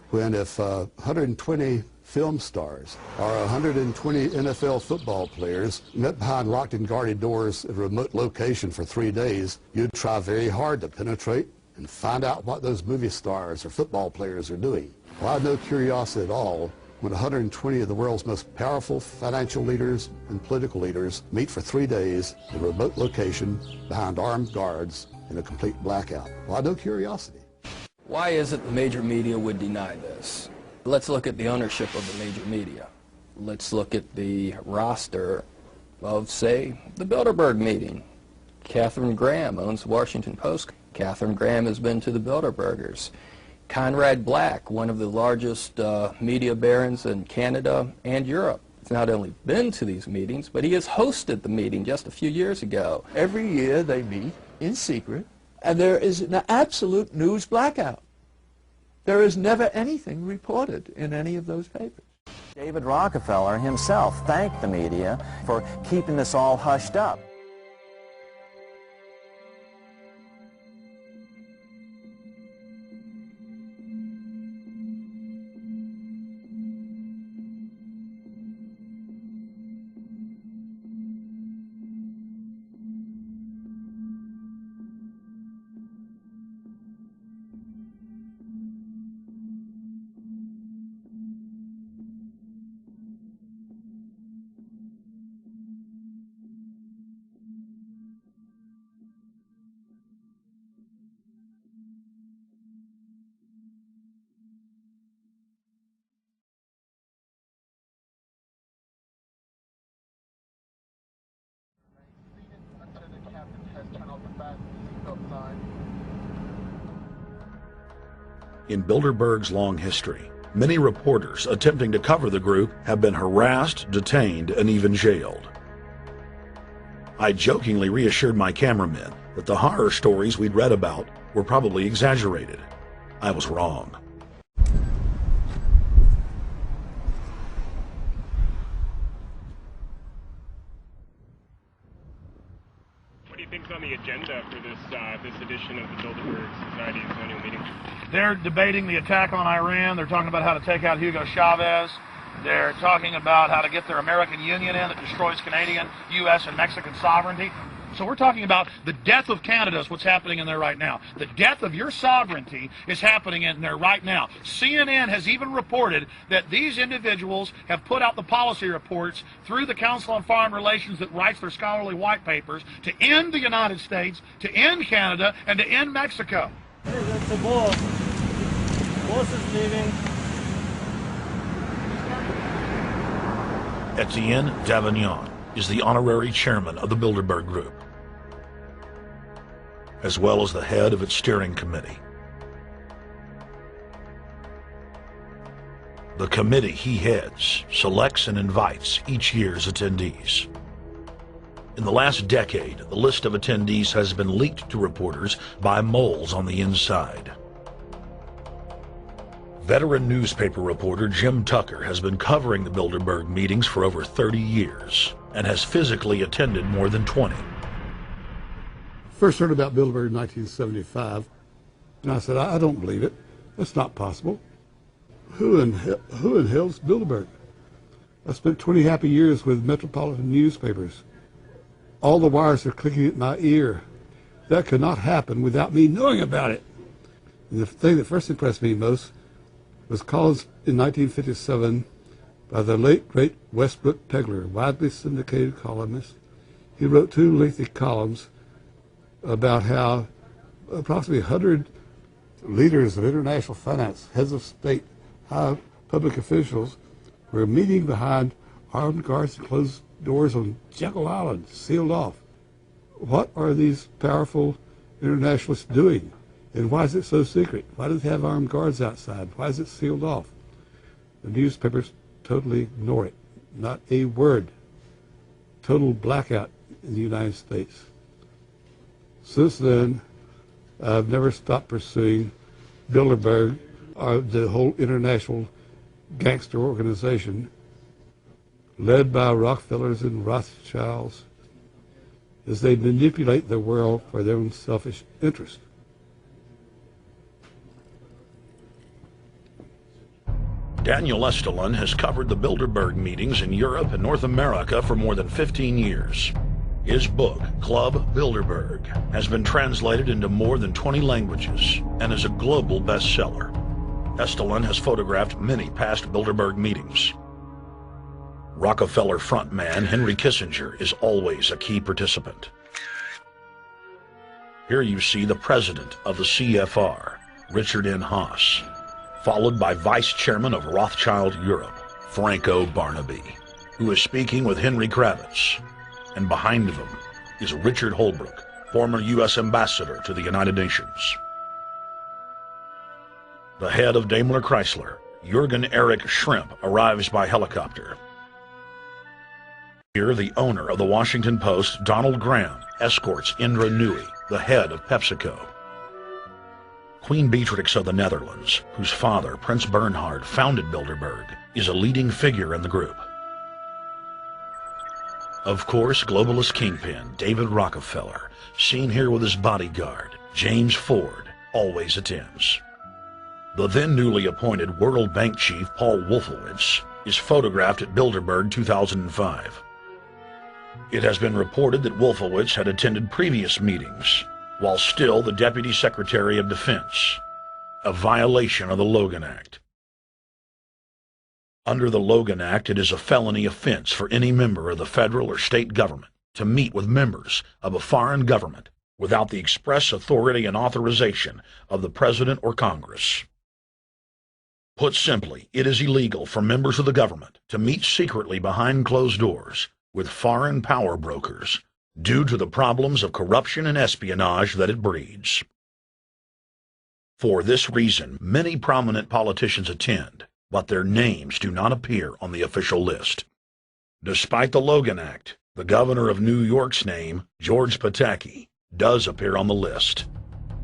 Speaker 2: when if 120 film stars or 120 NFL football players met behind locked and guarded doors at a remote location for 3 days, you'd try very hard to penetrate and find out what those movie stars or football players are doing. Well, I had no curiosity at all when 120 of the world's most powerful financial leaders and political leaders meet for 3 days in a remote location behind armed guards in a complete blackout. Well, I had no curiosity.
Speaker 23: Why is it the major media would deny this? Let's look at the ownership of the major media. Let's look at the roster of, say, the Bilderberg meeting. Katharine Graham owns the Washington Post. Katharine Graham has been to the Bilderbergers. Conrad Black, one of the largest media barons in Canada and Europe, has not only been to these meetings, but he has hosted the meeting just a few years ago.
Speaker 24: Every year they meet in secret, and there is an absolute news blackout. There is never anything reported in any of those papers.
Speaker 21: David Rockefeller himself thanked the media for keeping this all hushed up.
Speaker 12: In Bilderberg's long history, many reporters attempting to cover the group have been harassed, detained, and even jailed. I jokingly reassured my cameramen that the horror stories we'd read about were probably exaggerated. I was wrong.
Speaker 4: think's on the agenda for this edition of the Bilderberg Society's annual meeting?
Speaker 6: They're debating the attack on Iran. They're talking about how to take out Hugo Chavez. They're talking about how to get their American Union in that destroys Canadian, U.S., and Mexican sovereignty. So we're talking about the death of Canada is what's happening in there right now. The death of your sovereignty is happening in there right now. CNN has even reported that these individuals have put out the policy reports through the Council on Foreign Relations that writes their scholarly white papers to end the United States, to end Canada, and to end Mexico.
Speaker 7: Hey, that's the boss. The boss is leaving.
Speaker 12: Etienne Davignon is the honorary chairman of the Bilderberg Group, as well as the head of its steering committee. The committee he heads selects and invites each year's attendees. In the last decade, the list of attendees has been leaked to reporters by moles on the inside. Veteran newspaper reporter Jim Tucker has been covering the Bilderberg meetings for over 30 years and has physically attended more than 20.
Speaker 2: First heard about Bilderberg in 1975, and I said, I don't believe it. That's not possible. Who in hell's Bilderberg? I spent 20 happy years with metropolitan newspapers. All the wires are clicking at my ear. That could not happen without me knowing about it. And the thing that first impressed me most was called in 1957 by the late, great Westbrook Pegler, widely syndicated columnist. He wrote 2 lengthy columns about how approximately 100 leaders of international finance, heads of state, high public officials were meeting behind armed guards and closed doors on Jekyll Island, sealed off. What are these powerful internationalists doing? And why is it so secret? Why do they have armed guards outside? Why is it sealed off? The newspapers totally ignore it. Not a word. Total blackout in the United States. Since then, I've never stopped pursuing Bilderberg, the whole international gangster organization, led by Rockefellers and Rothschilds, as they manipulate the world for their own selfish interest.
Speaker 12: Daniel Estulin has covered the Bilderberg meetings in Europe and North America for more than 15 years. His book, Club Bilderberg, has been translated into more than 20 languages and is a global bestseller. Estulin has photographed many past Bilderberg meetings. Rockefeller frontman Henry Kissinger is always a key participant. Here you see the president of the CFR, Richard N. Haas, followed by Vice Chairman of Rothschild Europe, Franco Barnaby, who is speaking with Henry Kravitz. And behind them is Richard Holbrooke, former U.S. Ambassador to the United Nations. The head of Daimler Chrysler, Jürgen Erich Schrimp, arrives by helicopter. Here, the owner of the Washington Post, Donald Graham, escorts Indra Nooyi, the head of PepsiCo. Queen Beatrix of the Netherlands, whose father, Prince Bernhard, founded Bilderberg, is a leading figure in the group. Of course, globalist kingpin David Rockefeller, seen here with his bodyguard, James Ford, always attends. The then newly appointed World Bank chief Paul Wolfowitz is photographed at Bilderberg 2005. It has been reported that Wolfowitz had attended previous meetings, while still the Deputy Secretary of Defense, a violation of the Logan Act. Under the Logan Act, it is a felony offense for any member of the federal or state government to meet with members of a foreign government without the express authority and authorization of the President or Congress. Put simply, it is illegal for members of the government to meet secretly behind closed doors with foreign power brokers due to the problems of corruption and espionage that it breeds. For this reason, many prominent politicians attend, but their names do not appear on the official list. Despite the Logan Act, the governor of New York's name, George Pataki, does appear on the list,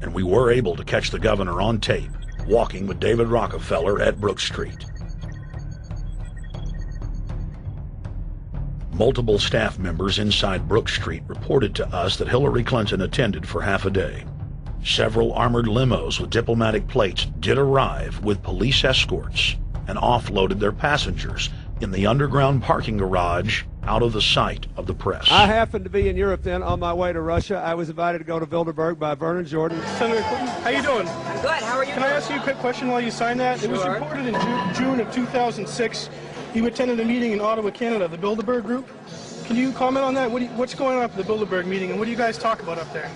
Speaker 12: and we were able to catch the governor on tape walking with David Rockefeller at Brook Street. Multiple staff members inside Brook Street reported to us that Hillary Clinton attended for half a day. Several armored limos with diplomatic plates did arrive with police escorts and offloaded their passengers in the underground parking garage out of the sight of the press.
Speaker 3: I happened to be in Europe then on my way to Russia. I was invited to go to Bilderberg by Vernon Jordan.
Speaker 4: Senator Clinton, how you doing?
Speaker 11: I'm good. How are you?
Speaker 4: Can I ask you a quick question while you sign that?
Speaker 11: Sure.
Speaker 4: It was reported in June of 2006 you attended a meeting in Ottawa, Canada, the Bilderberg Group. Can you comment on that? What's going on at the Bilderberg meeting, and what do you guys talk about up there?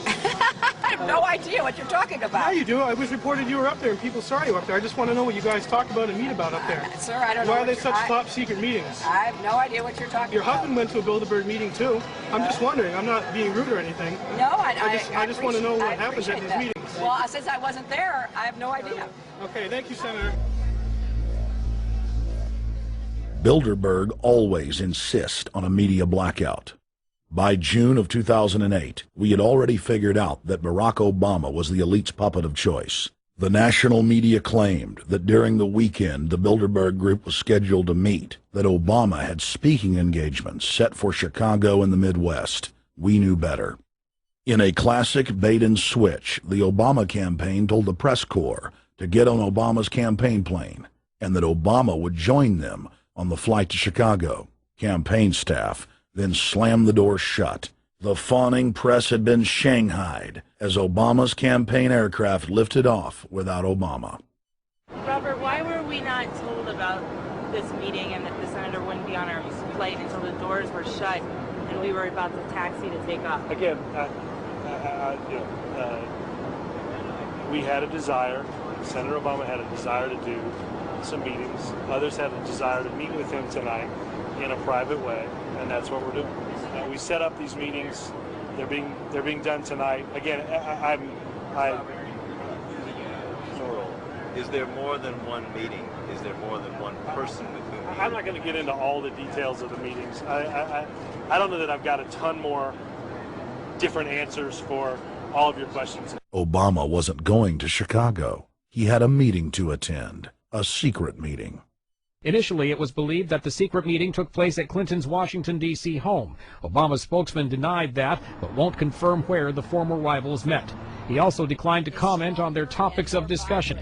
Speaker 11: I have no idea what you're talking about.
Speaker 4: Yeah, you do. It was reported you were up there, and people saw you up there. I just want to know what you guys talk about and meet about up there.
Speaker 11: Sir, I don't know.
Speaker 4: Why are they such top-secret meetings?
Speaker 11: I have no idea what you're talking
Speaker 4: Your
Speaker 11: about.
Speaker 4: husband went to a Bilderberg meeting, too. I'm just wondering. I'm not being rude or anything.
Speaker 11: No,
Speaker 4: I just want to know what happens at these meetings.
Speaker 11: Well, since I wasn't there, I have no idea.
Speaker 4: Okay, thank you, Senator.
Speaker 12: Bilderberg always insist on a media blackout. By June of 2008, we had already figured out that Barack Obama was the elite's puppet of choice. The national media claimed that during the weekend the Bilderberg group was scheduled to meet, that Obama had speaking engagements set for Chicago and the Midwest. We knew better. In a classic bait-and-switch, the Obama campaign told the press corps to get on Obama's campaign plane, and that Obama would join them on the flight to Chicago. Campaign staff then slammed the door shut. The fawning press had been shanghaied as Obama's campaign aircraft lifted off without Obama.
Speaker 13: Robert, why were we not told about this meeting and that the senator wouldn't be on our flight until the doors were shut and we were about to taxi to take off?
Speaker 14: Again, we had a desire, Senator Obama had a desire to do some meetings. Others had a desire to meet with him tonight in a private way, and that's what we're doing. We set up these meetings. They're being done tonight. Again,
Speaker 25: Is there more than one meeting? Is there more than one person with whom?
Speaker 14: I'm not going to get into all the details of the meetings. I don't know that I've got a ton more different answers for all of your questions.
Speaker 12: Obama wasn't going to Chicago. He had a meeting to attend, a secret meeting.
Speaker 26: Initially, it was believed that the secret meeting took place at Clinton's Washington, D.C. home. Obama's spokesman denied that, but won't confirm where the former rivals met. He also declined to comment on their topics of discussion.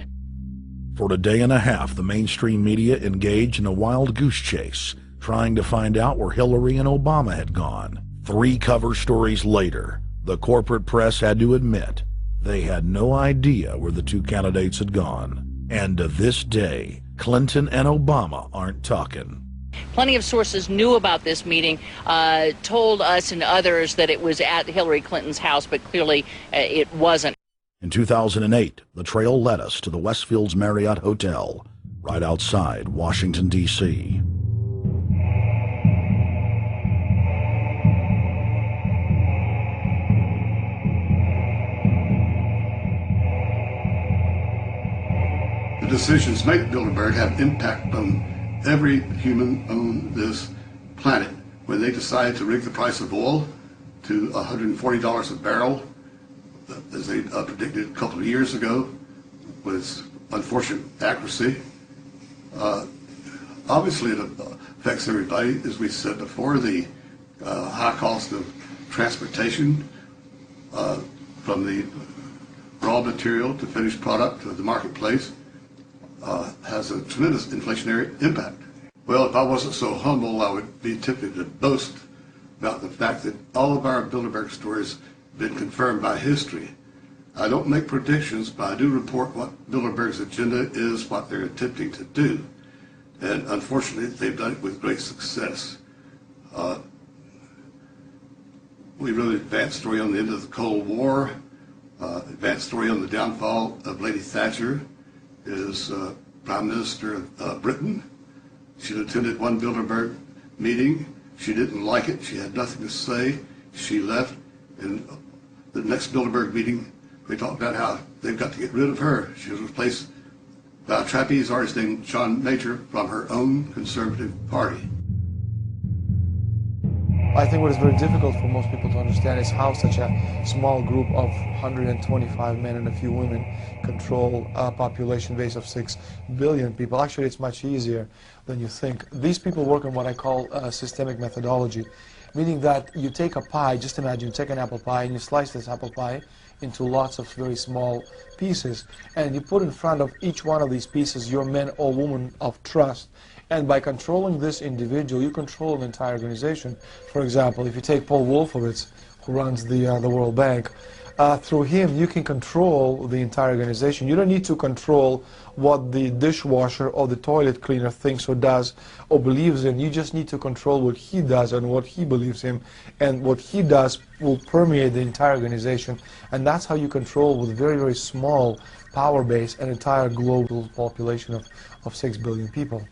Speaker 12: For a day and a half, the mainstream media engaged in a wild goose chase, trying to find out where Hillary and Obama had gone. 3 cover stories later, the corporate press had to admit they had no idea where the 2 candidates had gone. And to this day, Clinton and Obama aren't talking.
Speaker 27: Plenty of sources knew about this meeting, told us and others that it was at Hillary Clinton's house, but clearly it wasn't.
Speaker 12: In 2008, the trail led us to the Westfields Marriott Hotel, right outside Washington, D.C.
Speaker 2: The decisions made at Bilderberg have impact on every human on this planet. When they decided to rig the price of oil to $140 a barrel, as they predicted a couple of years ago, with unfortunate accuracy, obviously it affects everybody. As we said before, the high cost of transportation from the raw material to finished product to the marketplace has a tremendous inflationary impact. Well, if I wasn't so humble, I would be tempted to boast about the fact that all of our Bilderberg stories have been confirmed by history. I don't make predictions, but I do report what Bilderberg's agenda is, what they're attempting to do. And unfortunately, they've done it with great success. We wrote an advanced story on the end of the Cold War, advanced story on the downfall of Lady Thatcher as Prime Minister of Britain. She attended one Bilderberg meeting. She didn't like it. She had nothing to say. She left. And the next Bilderberg meeting, we talked about how they've got to get rid of her. She was replaced by a trapeze artist named John Major from her own conservative party.
Speaker 9: I think what is very difficult for most people to understand is how such a small group of 125 men and a few women control a population base of 6 billion people. Actually, it's much easier than you think. These people work on what I call systemic methodology, meaning that you take a pie, just imagine you take an apple pie and you slice this apple pie into lots of very small pieces, and you put in front of each one of these pieces your men or women of trust. And by controlling this individual, you control an entire organization. For example, if you take Paul Wolfowitz, who runs the World Bank, through him you can control the entire organization. You don't need to control what the dishwasher or the toilet cleaner thinks or does or believes in. You just need to control what he does and what he believes in, and what he does will permeate the entire organization. And that's how you control, with very, very small power base, an entire global population of 6 billion people.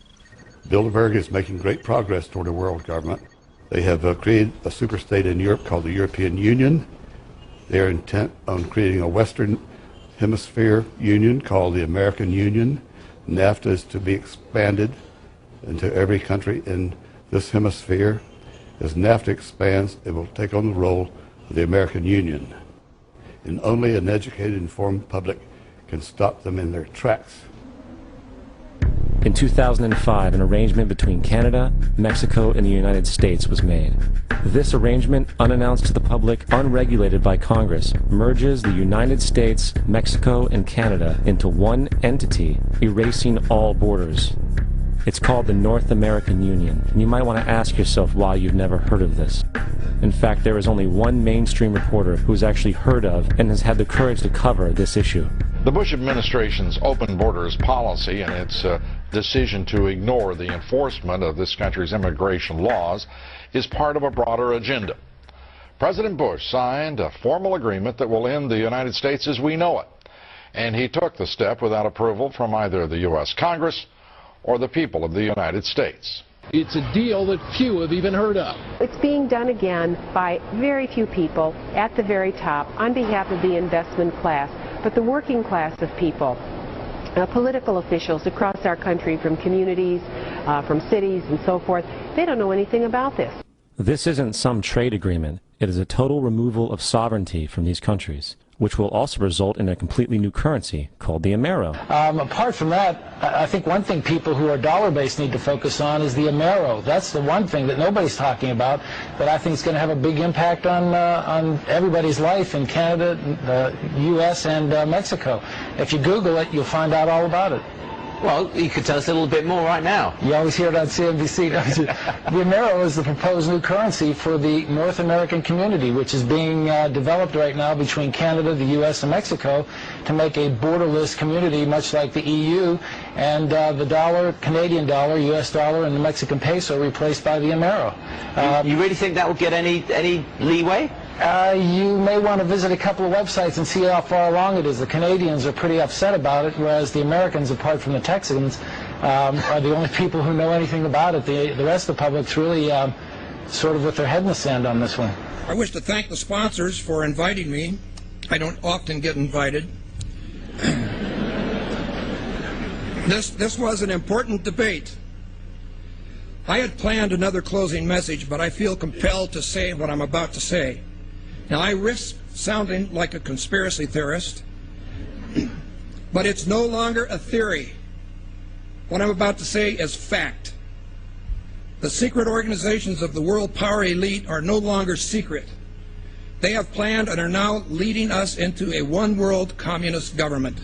Speaker 2: Bilderberg is making great progress toward a world government. They have created a superstate in Europe called the European Union. They are intent on creating a Western Hemisphere Union called the American Union. NAFTA is to be expanded into every country in this hemisphere. As NAFTA expands, it will take on the role of the American Union. And only an educated, informed public can stop them in their tracks.
Speaker 20: In 2005, an arrangement between Canada, Mexico, and the United States was made. This arrangement, unannounced to the public, unregulated by Congress, merges the United States, Mexico, and Canada into one entity, erasing all borders. It's called the North American Union, and you might want to ask yourself why you've never heard of this. In fact, there is only one mainstream reporter who has actually heard of and has had the courage to cover this issue.
Speaker 10: The Bush administration's open borders policy and its decision to ignore the enforcement of this country's immigration laws is part of a broader agenda. President Bush signed a formal agreement that will end the United States as we know it, and he took the step without approval from either the U.S. Congress or the people of the United States.
Speaker 15: It's a deal that few have even heard of.
Speaker 16: It's being done again by very few people at the very top on behalf of the investment class, but the working class of people, political officials across our country, from communities, from cities and so forth, they don't know anything about this.
Speaker 20: This isn't some trade agreement. It is a total removal of sovereignty from these countries, which will also result in a completely new currency called the Amero.
Speaker 17: Apart from that, I think one thing people who are dollar-based need to focus on is the Amero. That's the one thing that nobody's talking about that I think is going to have a big impact on everybody's life in Canada, the U.S., and Mexico. If you Google it, you'll find out all about it.
Speaker 18: Well, you could tell us a little bit more right now.
Speaker 17: You always hear it on CNBC. The Amero is the proposed new currency for the North American community, which is being developed right now between Canada, the U.S., and Mexico to make a borderless community, much like the EU, and the dollar, Canadian dollar, U.S. dollar, and the Mexican peso replaced by the Amero.
Speaker 18: You really think that will get any leeway?
Speaker 17: You may want to visit a couple of websites and see how far along it is. The Canadians are pretty upset about it, whereas the Americans, apart from the Texans, are the only people who know anything about it. The rest of the public's really sort of with their head in the sand on this one.
Speaker 19: I wish to thank the sponsors for inviting me. I don't often get invited. This was an important debate. I had planned another closing message, but I feel compelled to say what I'm about to say. Now, I risk sounding like a conspiracy theorist, but it's no longer a theory. What I'm about to say is fact. The secret organizations of the world power elite are no longer secret. They have planned and are now leading us into a one-world communist government.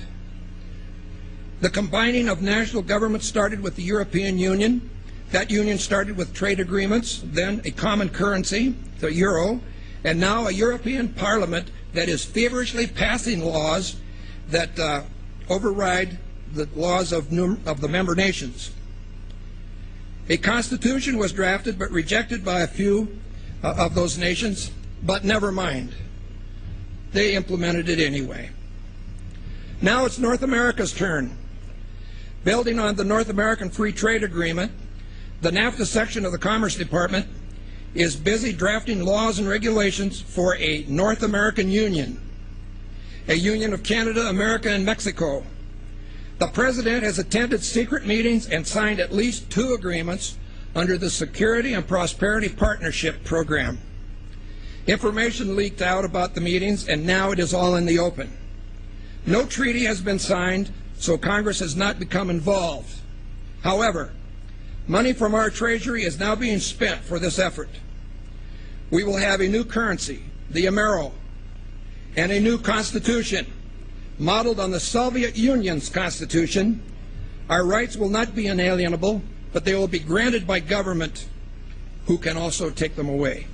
Speaker 19: The combining of national governments started with the European Union. That union started with trade agreements, then a common currency, the euro, and now a European Parliament that is feverishly passing laws that override the laws of the member nations. A constitution was drafted but rejected by a few of those nations, but never mind. They implemented it anyway. Now it's North America's turn. Building on the North American Free Trade Agreement, the NAFTA section of the Commerce Department is busy drafting laws and regulations for a North American Union, a union of Canada, America, and Mexico. The President has attended secret meetings and signed at least 2 agreements under the Security and Prosperity Partnership Program. Information leaked out about the meetings, and now it is all in the open. No treaty has been signed, so Congress has not become involved. However, money from our Treasury is now being spent for this effort. We will have a new currency, the Amero, and a new constitution modeled on the Soviet Union's constitution. Our rights will not be inalienable, but they will be granted by government, who can also take them away.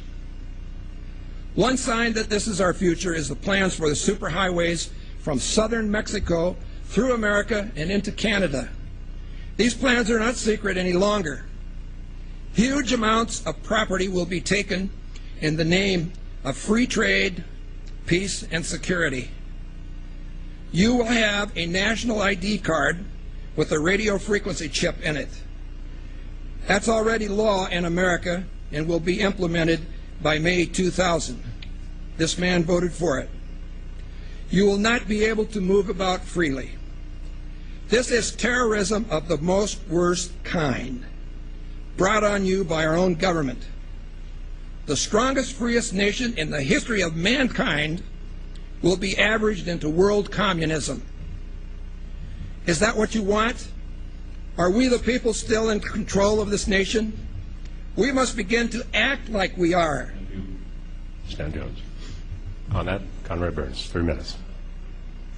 Speaker 19: One sign that this is our future is the plans for the superhighways from southern Mexico through America and into Canada. These plans are not secret any longer. Huge amounts of property will be taken in the name of free trade, peace, and security. You will have a national ID card with a radio frequency chip in it. That's already law in America and will be implemented by May 2000. This man voted for it. You will not be able to move about freely. This is terrorism of the most worst kind, brought on you by our own government. The strongest, freest nation in the history of mankind will be averaged into world communism. Is that what you want? Are we the people still in control of this nation? We must begin to act like we are.
Speaker 1: Stan Jones. On that, Conrad Burns, 3 minutes.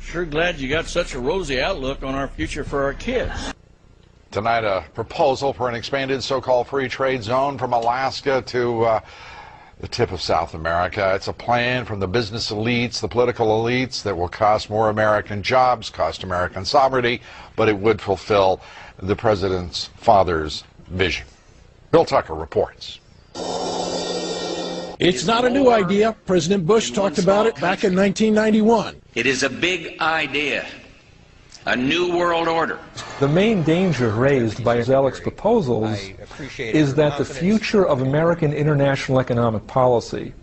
Speaker 5: Sure glad you got such a rosy outlook on our future for our kids.
Speaker 10: Tonight, a proposal for an expanded so-called free trade zone from Alaska to the tip of South America. It's a plan from the business elites, the political elites, that will cost more American jobs, cost American sovereignty, but it would fulfill the president's father's vision. Bill Tucker reports.
Speaker 15: It's not a new idea. President Bush talked about it back in 1991.
Speaker 8: It is a big idea, a new world order.
Speaker 21: The main danger raised by Zelek's proposals is that the future of American international economic policy,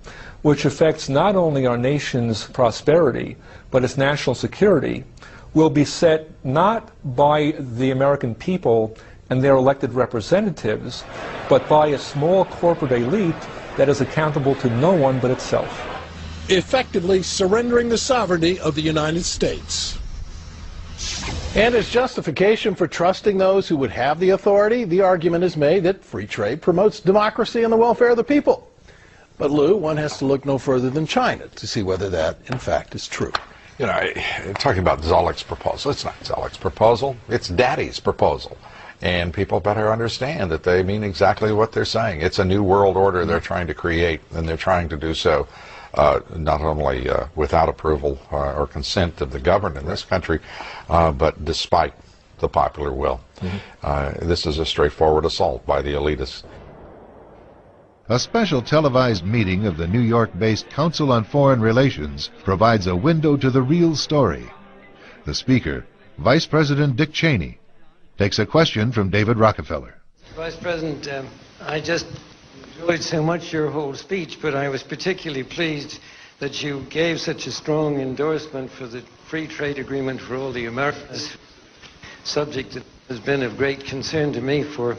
Speaker 21: which affects not only our nation's prosperity, but its national security, will be set not by the American people and their elected representatives, but by a small corporate elite that is accountable to no one but itself.
Speaker 15: Effectively surrendering the sovereignty of the United States. And as justification for trusting those who would have the authority, the argument is made that free trade promotes democracy and the welfare of the people. But Lou, one has to look no further than China to see whether that, in fact, is true.
Speaker 10: You know, talking about Zelek's proposal, it's not Zelek's proposal, it's Daddy's proposal. And people better understand that they mean exactly what they're saying. It's a new world order they're trying to create, and they're trying to do so not only without approval or consent of the governed in this country, but despite the popular will. This is a straightforward assault by the elitists.
Speaker 22: A special televised meeting of the New York-based Council on Foreign Relations provides a window to the real story. The speaker, Vice President Dick Cheney, takes a question from David Rockefeller.
Speaker 23: Vice President, I just enjoyed so much your whole speech, but I was particularly pleased that you gave such a strong endorsement for the free trade agreement for all the Americas, subject that has been of great concern to me for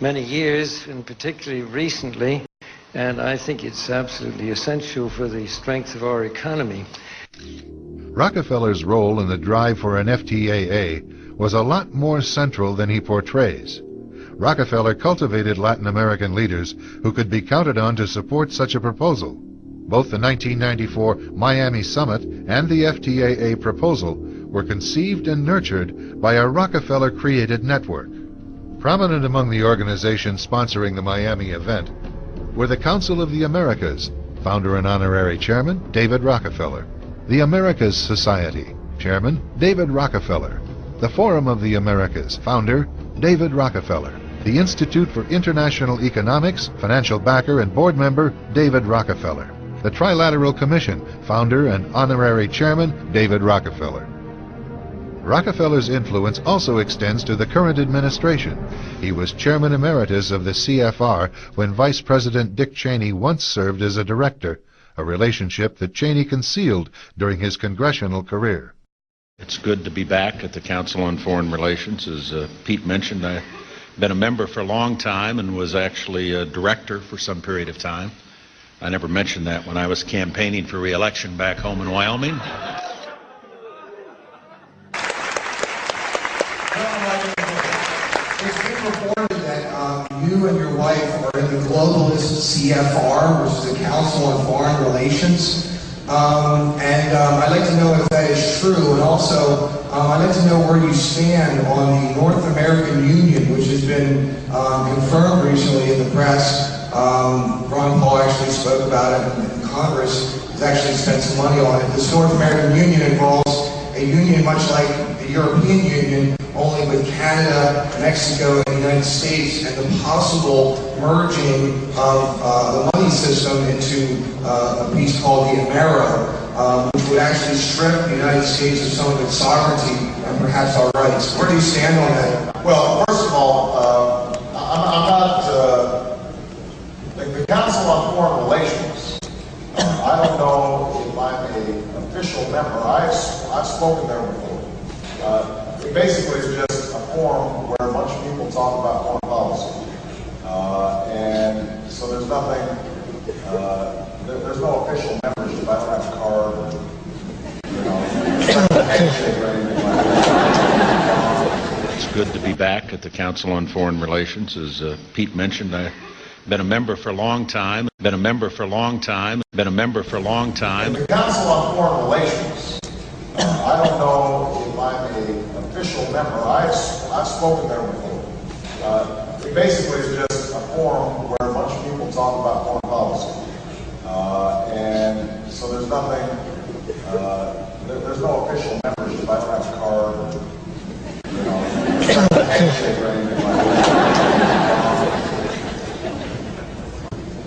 Speaker 23: many years, and particularly recently, and I think it's absolutely essential for the strength of our economy.
Speaker 22: Rockefeller's role in the drive for an FTAA was a lot more central than he portrays. Rockefeller cultivated Latin American leaders who could be counted on to support such a proposal. Both the 1994 Miami Summit and the FTAA proposal were conceived and nurtured by a Rockefeller-created network. Prominent among the organizations sponsoring the Miami event were the Council of the Americas, founder and honorary chairman David Rockefeller, the Americas Society, chairman David Rockefeller, the Forum of the Americas, founder David Rockefeller, the Institute for International Economics, financial backer and board member David Rockefeller, the Trilateral Commission, founder and honorary chairman David Rockefeller. Rockefeller's influence also extends to the current administration. He was chairman emeritus of the CFR when Vice President Dick Cheney once served as a director, a relationship that Cheney concealed during his congressional career.
Speaker 1: It's good to be back at the Council on Foreign Relations. As Pete mentioned, I
Speaker 3: been a member for a long time and was actually a director for some period of time. I never mentioned that when I was campaigning for re-election back home in Wyoming.
Speaker 4: It's been reported that you and your wife are in the globalist CFR, which is the Council on Foreign Relations. I'd like to know if that is true, and also I'd like to know where you stand on the North American Union, which has been confirmed recently in the press. Ron Paul actually spoke about it in Congress. He's actually spent some money on it. This North American Union involves a union much like the European Union, only with Canada, Mexico, and the United States, and the possible merging of the money system into a piece called the Amero, which would actually strip the United States of some of its sovereignty and perhaps our rights. Where do you stand on that?
Speaker 6: Well, first of all, I'm not the Council on Foreign Relations. I don't know if I'm an official member. I've spoken there before. It basically is just a forum where a bunch of people talk about foreign policy. And so there's nothing, there's no official membership. I don't have a card or, you know, handshake or anything like that.
Speaker 3: It's good to be back at the Council on Foreign Relations. As Pete mentioned, I've been a member for a long time,
Speaker 6: The Council on Foreign Relations, I don't know if I'm an official member. I've spoken there before. It basically is just a forum where a bunch of people talk about foreign policy. And so there's nothing, there's no official membership. I don't have a card or, you know, handshake or anything like that.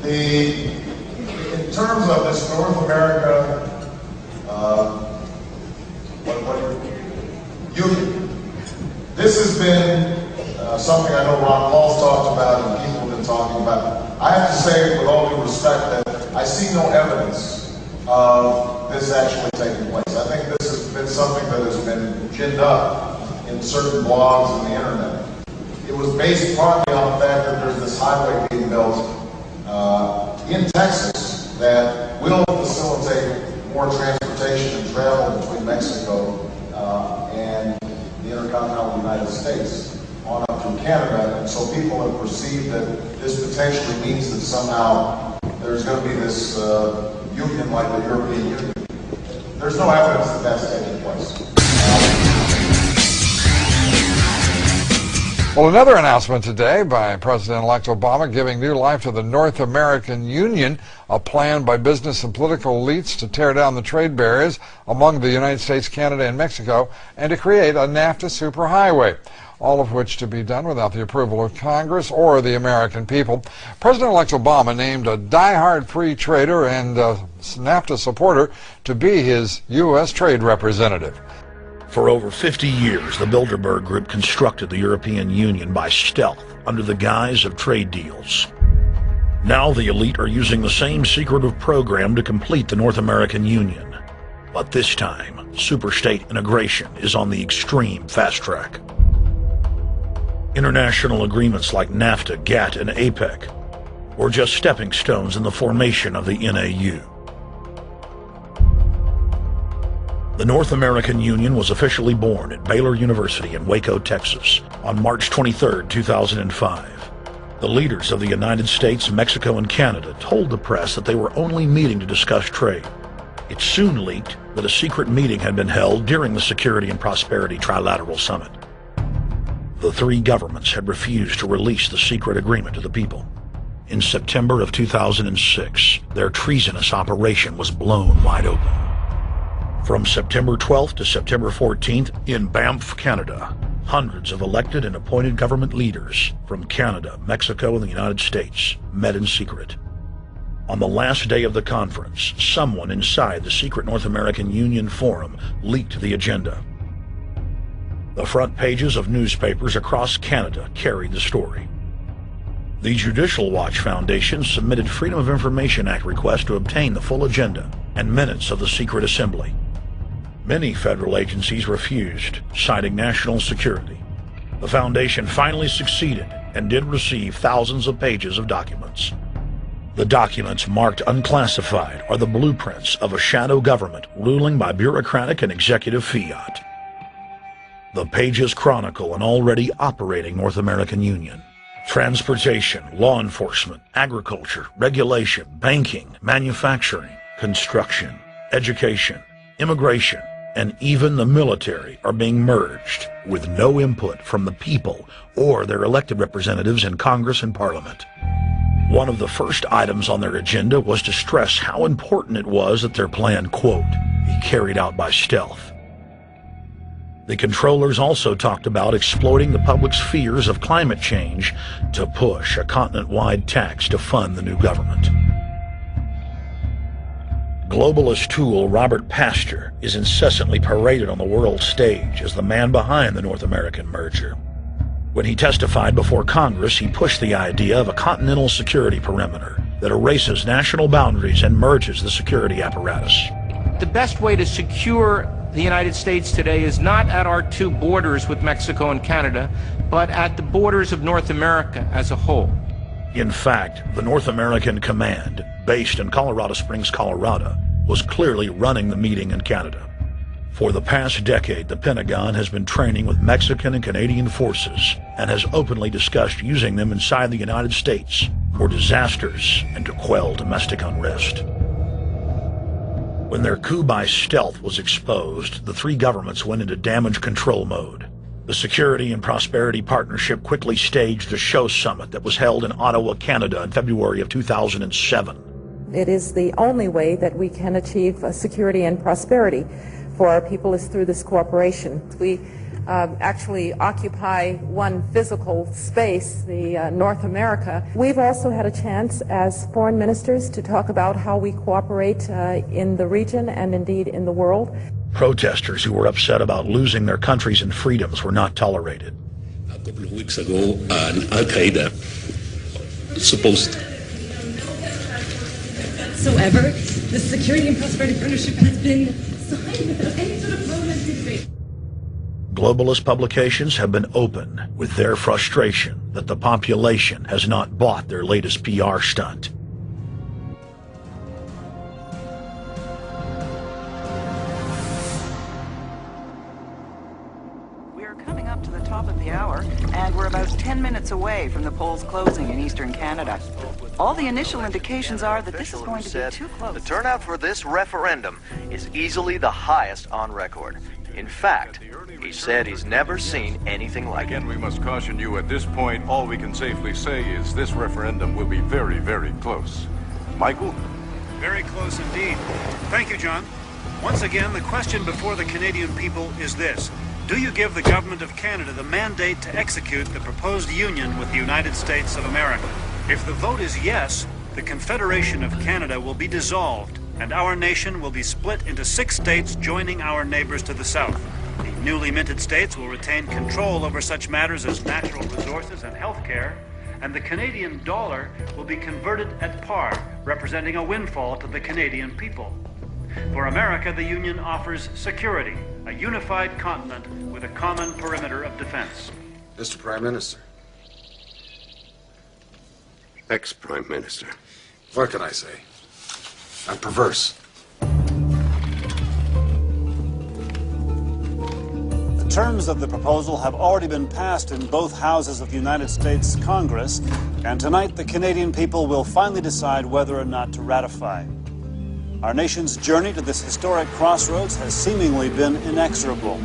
Speaker 6: In terms of this North America union, this has been something I know Ron Paul's talked about and people have been talking about. I have to say, with all due respect, that I see no evidence of this actually taking place. I think this has been something that has been ginned up in certain blogs on the internet. It was based partly on the fact that there's this highway being built in Texas that will facilitate more transportation and travel between Mexico and the intercontinental United States on up through Canada. And so people have perceived that this potentially means that somehow there's going to be this union like the European Union. There's no evidence that that's taking place.
Speaker 10: Well, another announcement today by President-elect Obama giving new life to the North American Union, a plan by business and political elites to tear down the trade barriers among the United States, Canada, and Mexico, and to create a NAFTA superhighway, all of which to be done without the approval of Congress or the American people. President-elect Obama named a die-hard free trader and NAFTA supporter to be his U.S. trade representative.
Speaker 12: For over 50 years, the Bilderberg Group constructed the European Union by stealth under the guise of trade deals. Now the elite are using the same secretive program to complete the North American Union. But this time, superstate integration is on the extreme fast track. International agreements like NAFTA, GATT, and APEC were just stepping stones in the formation of the NAU. The North American Union was officially born at Baylor University in Waco, Texas, on March 23, 2005. The leaders of the United States, Mexico, and Canada told the press that they were only meeting to discuss trade. It soon leaked that a secret meeting had been held during the Security and Prosperity Trilateral Summit. The three governments had refused to release the secret agreement to the people. In September of 2006, their treasonous operation was blown wide open. From September 12th to September 14th, in Banff, Canada, hundreds of elected and appointed government leaders from Canada, Mexico, and the United States met in secret. On the last day of the conference, someone inside the secret North American Union Forum leaked the agenda. The front pages of newspapers across Canada carried the story. The Judicial Watch Foundation submitted Freedom of Information Act requests to obtain the full agenda and minutes of the secret assembly. Many federal agencies refused, citing national security. The foundation finally succeeded and did receive thousands of pages of documents. The documents marked unclassified are the blueprints of a shadow government ruling by bureaucratic and executive fiat. The pages chronicle an already operating North American Union. Transportation, law enforcement, agriculture, regulation, banking, manufacturing, construction, education, immigration, and even the military are being merged with no input from the people or their elected representatives in Congress and Parliament. One of the first items on their agenda was to stress how important it was that their plan, quote, be carried out by stealth. The controllers also talked about exploiting the public's fears of climate change to push a continent-wide tax to fund the new government. Globalist tool Robert Pastor is incessantly paraded on the world stage as the man behind the North American merger. When he testified before Congress, he pushed the idea of a continental security perimeter that erases national boundaries and merges the security apparatus.
Speaker 7: The best way to secure the United States today is not at our two borders with Mexico and Canada, but at the borders of North America as a whole.
Speaker 12: In fact, the North American Command, based in Colorado Springs, Colorado, was clearly running the meeting in Canada. For the past decade, the Pentagon has been training with Mexican and Canadian forces and has openly discussed using them inside the United States for disasters and to quell domestic unrest. When their coup by stealth was exposed, the three governments went into damage control mode. The Security and Prosperity Partnership quickly staged a show summit that was held in Ottawa, Canada in February of 2007.
Speaker 11: It is the only way that we can achieve security and prosperity for our people is through this cooperation. We actually occupy one physical space, the North America. We've also had a chance as foreign ministers to talk about how we cooperate in the region and indeed in the world.
Speaker 12: Protesters who were upset about losing their countries and freedoms were not tolerated.
Speaker 13: A couple of weeks ago, Al-Qaeda supposed
Speaker 14: whatsoever. The Security and Prosperity Partnership has been signed without any sort of parliamentary debate.
Speaker 12: Globalist publications have been open with their frustration that the population has not bought their latest PR stunt.
Speaker 24: We're coming up to the top of the hour, and we're about 10 minutes away from the polls closing in eastern Canada. All the initial indications are that this is going to be too close.
Speaker 25: The turnout for this referendum is easily the highest on record. In fact, he said he's never seen anything like it.
Speaker 26: Again, we must caution you at this point. All we can safely say is this referendum will be very, very close. Michael?
Speaker 28: Very close indeed. Thank you, John. Once again, the question before the Canadian people is this. Do you give the government of Canada the mandate to execute the proposed union with the United States of America? If the vote is yes, the Confederation of Canada will be dissolved, and our nation will be split into 6 states joining our neighbors to the south. The newly minted states will retain control over such matters as natural resources and health care, and the Canadian dollar will be converted at par, representing a windfall to the Canadian people. For America, the Union offers security, a unified continent with a common perimeter of defense.
Speaker 29: Mr. Prime Minister.
Speaker 28: Ex-Prime Minister.
Speaker 29: What can I say? I'm perverse.
Speaker 30: The terms of the proposal have already been passed in both houses of the United States Congress, and tonight the Canadian people will finally decide whether or not to ratify. Our nation's journey to this historic crossroads has seemingly been inexorable.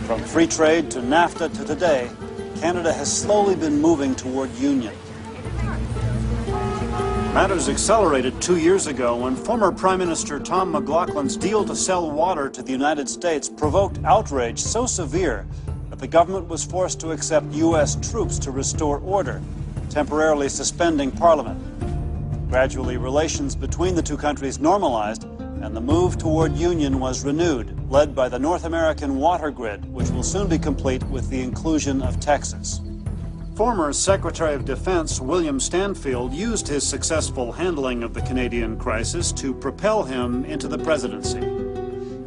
Speaker 30: From free trade to NAFTA to today, Canada has slowly been moving toward union. Matters accelerated 2 years ago when former Prime Minister Tom McLaughlin's deal to sell water to the United States provoked outrage so severe that the government was forced to accept U.S. troops to restore order, temporarily suspending Parliament. Gradually, relations between the two countries normalized, and the move toward union was renewed, led by the North American water grid, which will soon be complete with the inclusion of Texas. Former Secretary of Defense William Stanfield used his successful handling of the Canadian crisis to propel him into the presidency.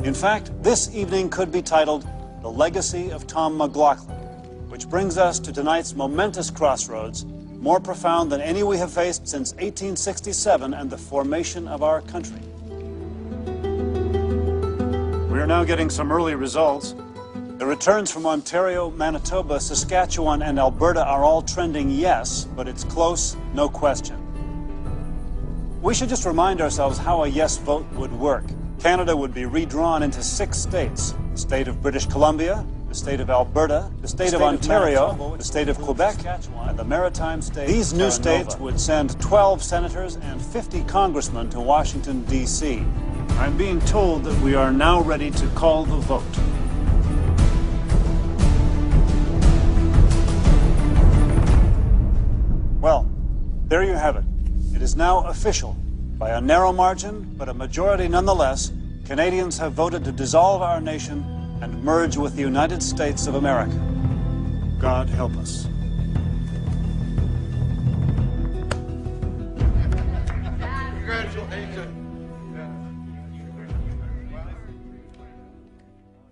Speaker 30: In fact, this evening could be titled The Legacy of Tom McLaughlin. Which brings us to tonight's momentous crossroads, more profound than any we have faced since 1867 and the formation of our country. We are now getting some early results. The returns from Ontario, Manitoba, Saskatchewan, and Alberta are all trending yes, but it's close, no question. We should just remind ourselves how a yes vote would work. Canada would be redrawn into 6 states: the state of British Columbia, the state of Alberta, the state of Ontario, the state of Quebec, and the Maritime State. These new states would send 12 senators and 50 congressmen to Washington, D.C. I'm being told that we are now ready to call the vote. Well, there you have it. It is now official. By a narrow margin, but a majority nonetheless, Canadians have voted to dissolve our nation and merge with the United States of America. God help us.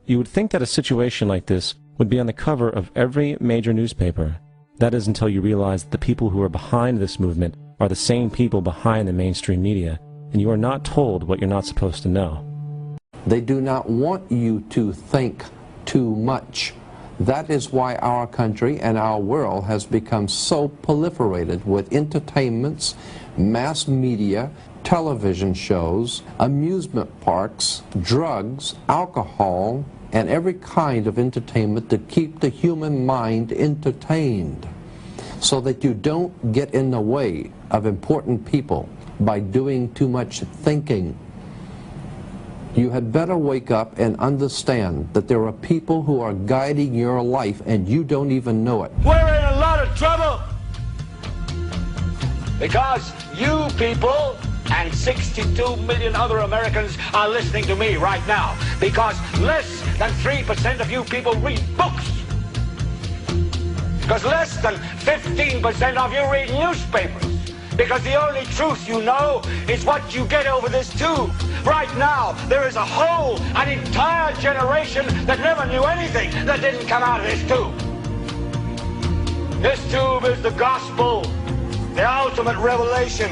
Speaker 2: You would think that a situation like this would be on the cover of every major newspaper. That is until you realize that the people who are behind this movement are the same people behind the mainstream media, and you are not told what you're not supposed to know.
Speaker 5: They do not want you to think too much. That is why our country and our world has become so proliferated with entertainments, mass media, television shows, amusement parks, drugs, alcohol, and every kind of entertainment to keep the human mind entertained, so that you don't get in the way of important people by doing too much thinking. You had better wake up and understand that there are people who are guiding your life and you don't even know it.
Speaker 8: We're in a lot of trouble because you people and 62 million other Americans are listening to me right now, because less than 3% of you people read books, because less than 15% of you read newspapers, because the only truth you know is what you get over this tube. Right now, there is an entire generation that never knew anything that didn't come out of this tube. This tube is the gospel, the ultimate revelation.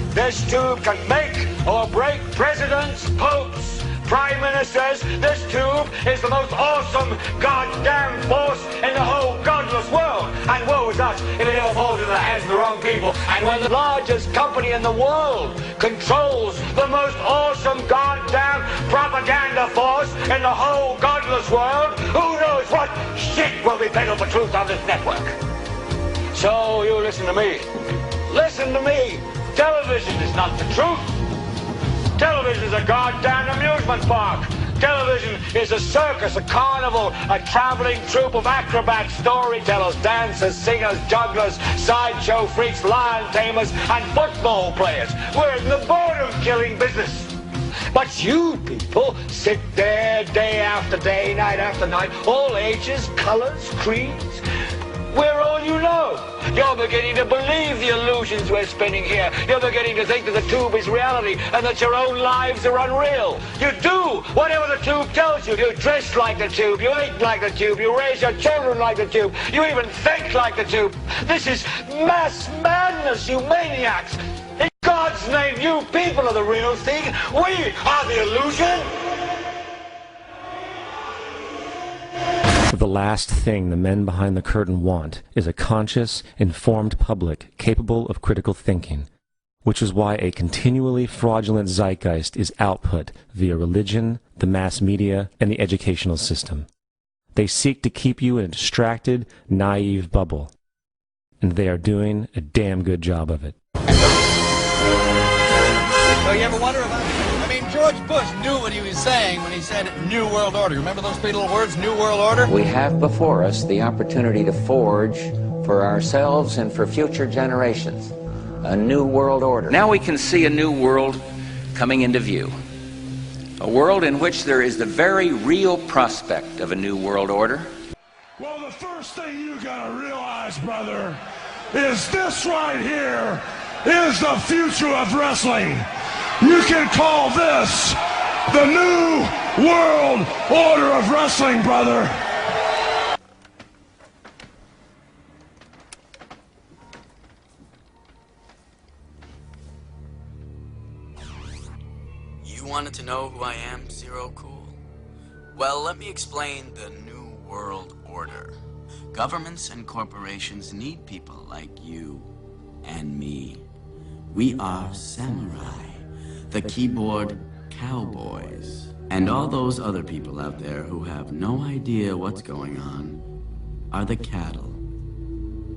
Speaker 8: This tube can make or break presidents, popes, prime ministers. This tube is the most awesome goddamn force in the whole godless world. And woe is us if it ever falls into the hands of the wrong people. And when the largest company in the world controls the most awesome goddamn propaganda force in the whole godless world, who knows what shit will be peddled for truth on this network. So you listen to me. Listen to me. Television is not the truth. Television is a goddamn amusement park. Television is a circus, a carnival, a traveling troupe of acrobats, storytellers, dancers, singers, jugglers, sideshow freaks, lion tamers, and football players. We're in the boredom-killing business. But you people sit there day after day, night after night, all ages, colors, creeds. We're all you know. You're beginning to believe the illusions we're spinning here. You're beginning to think that the tube is reality and that your own lives are unreal. You do whatever the tube tells you. You dress like the tube. You eat like the tube. You raise your children like the tube. You even think like the tube. This is mass madness, you maniacs. In God's name, you people are the real thing. We are the illusion.
Speaker 2: The last thing the men behind the curtain want is a conscious, informed public capable of critical thinking, which is why a continually fraudulent zeitgeist is output via religion, the mass media, and the educational system. They seek to keep you in a distracted, naive bubble, and they are doing a damn good job of it.
Speaker 9: So you ever wonder about it? I mean, George Bush knew what he was saying when he said New World Order. Remember those three little words, New World Order?
Speaker 16: We have before us the opportunity to forge for ourselves and for future generations a new world order.
Speaker 17: Now we can see a new world coming into view. A world in which there is the very real prospect of a new world order.
Speaker 18: Well, the first thing you gotta realize, brother, is this right here is the future of wrestling. You can call this the New World Order of Wrestling, brother.
Speaker 1: wanted to know who I am, Zero Cool? Well, let me explain the New World Order. Governments and corporations need people like you and me. We are samurai, the keyboard cowboys, and all those other people out there who have no idea what's going on are the cattle.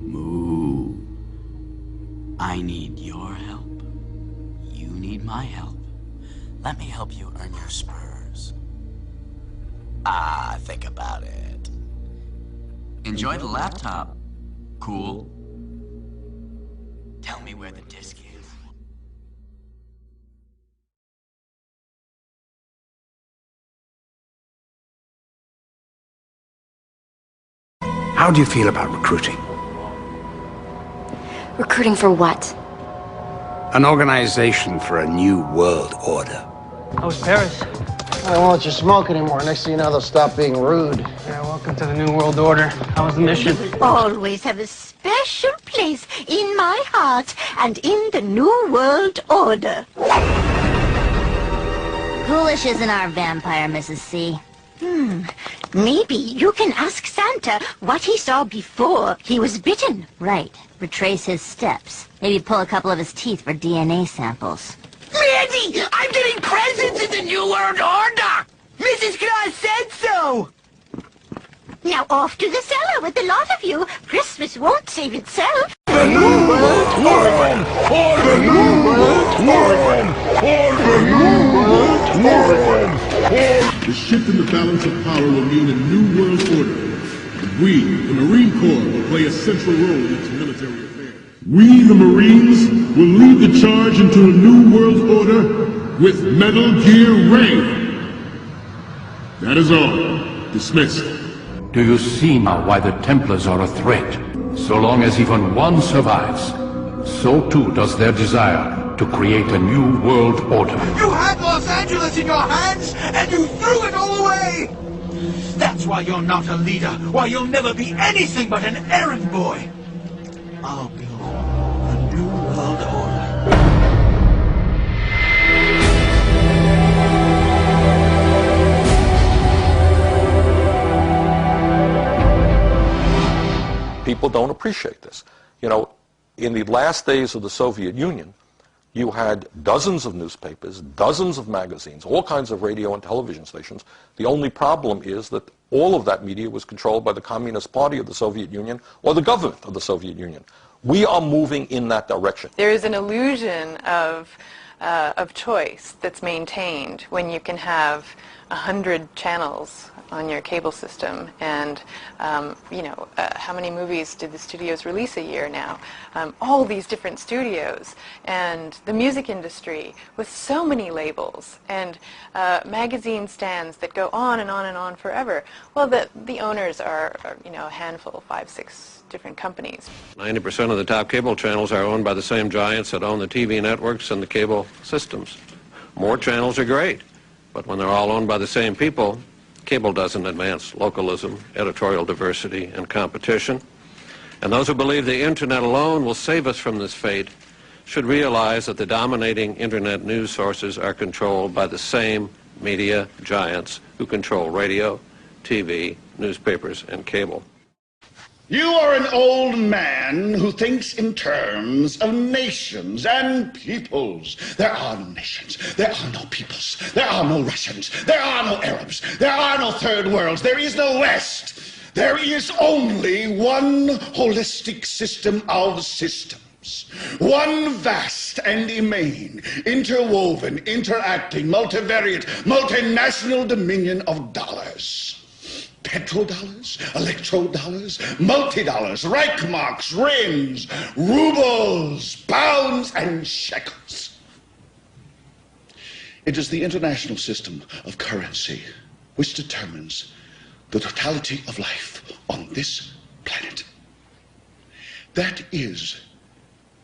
Speaker 1: Moo. I need your help. You need my help. Let me help you earn your spurs. Think about it. Enjoy the laptop. Cool. Tell me where the disc is.
Speaker 3: How do you feel about recruiting?
Speaker 4: Recruiting for what?
Speaker 3: An organization for a new world order.
Speaker 15: How's Paris?
Speaker 19: I won't let you smoke anymore. Next thing you know, they'll stop being rude.
Speaker 15: Yeah, welcome to the New World Order. How was the mission?
Speaker 20: Always have a special place in my heart and in the New World Order.
Speaker 21: Ghoulish isn't our vampire, Mrs. C.
Speaker 20: Maybe you can ask Santa what he saw before he was bitten.
Speaker 21: Right. Retrace his steps. Maybe pull a couple of his teeth for DNA samples.
Speaker 20: Mandy, I'm getting presents in the New World Order!
Speaker 19: Mrs. Claus said so!
Speaker 20: Now off to the cellar with the lot of you. Christmas won't save itself.
Speaker 18: The New World Order! The New World Order! The New World Order!
Speaker 22: The shift in the balance of power will mean a new world order. We, the Marine Corps, will play a central role in its military affairs. We, the Marines, will lead the charge into a new world order with Metal Gear Ray. That is all. Dismissed.
Speaker 23: Do you see now why the Templars are a threat? So long as even one survives, so too does their desire to create a new world order.
Speaker 19: You had Los Angeles in your hands, and you threw it all away! That's why you're not a leader, why you'll never be anything but an errand boy. I'll build a new world order.
Speaker 10: People don't appreciate this. You know, in the last days of the Soviet Union, you had dozens of newspapers, dozens of magazines, all kinds of radio and television stations. The only problem is that all of that media was controlled by the Communist Party of the Soviet Union or the government of the Soviet Union. We are moving in that direction.
Speaker 27: There is an illusion of choice that's maintained when you can have 100 channels on your cable system, and how many movies did the studios release a year now? All these different studios, and the music industry with so many labels, and magazine stands that go on and on and on forever. Well, the owners are a handful, 5, 6 different companies.
Speaker 23: 90% of the top cable channels are owned by the same giants that own the TV networks and the cable systems. More channels are great, but when they're all owned by the same people, cable doesn't advance localism, editorial diversity, and competition. And those who believe the internet alone will save us from this fate should realize that the dominating internet news sources are controlled by the same media giants who control radio, TV, newspapers, and cable.
Speaker 31: You are an old man who thinks in terms of nations and peoples. There are no nations. There are no peoples. There are no Russians. There are no Arabs. There are no third worlds. There is no West. There is only one holistic system of systems. One vast and immane, interwoven, interacting, multivariate, multinational dominion of dollars. Petrodollars, electrodollars, multi-dollars, Reichmarks, Rins, rubles, pounds, and shekels. It is the international system of currency which determines the totality of life on this planet. That is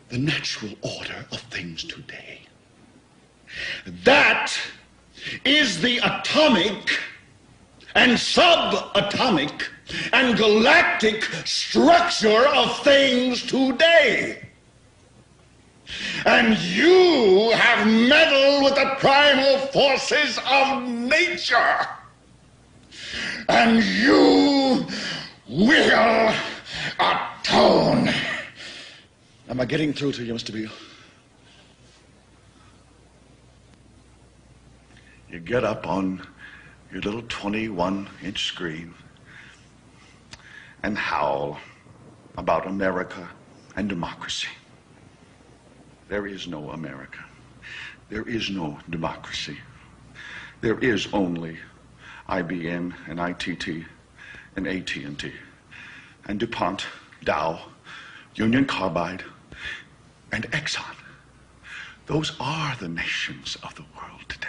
Speaker 31: the natural order of things today. That is the atomic and subatomic and galactic structure of things today. And you have meddled with the primal forces of nature. And you will atone. Am I getting through to you, Mr. Beale? You get up on your little 21-inch screen and howl about America and democracy. There is no America. There is no democracy. There is only IBM and ITT and AT&T and DuPont, Dow, Union Carbide, and Exxon. Those are the nations of the world today.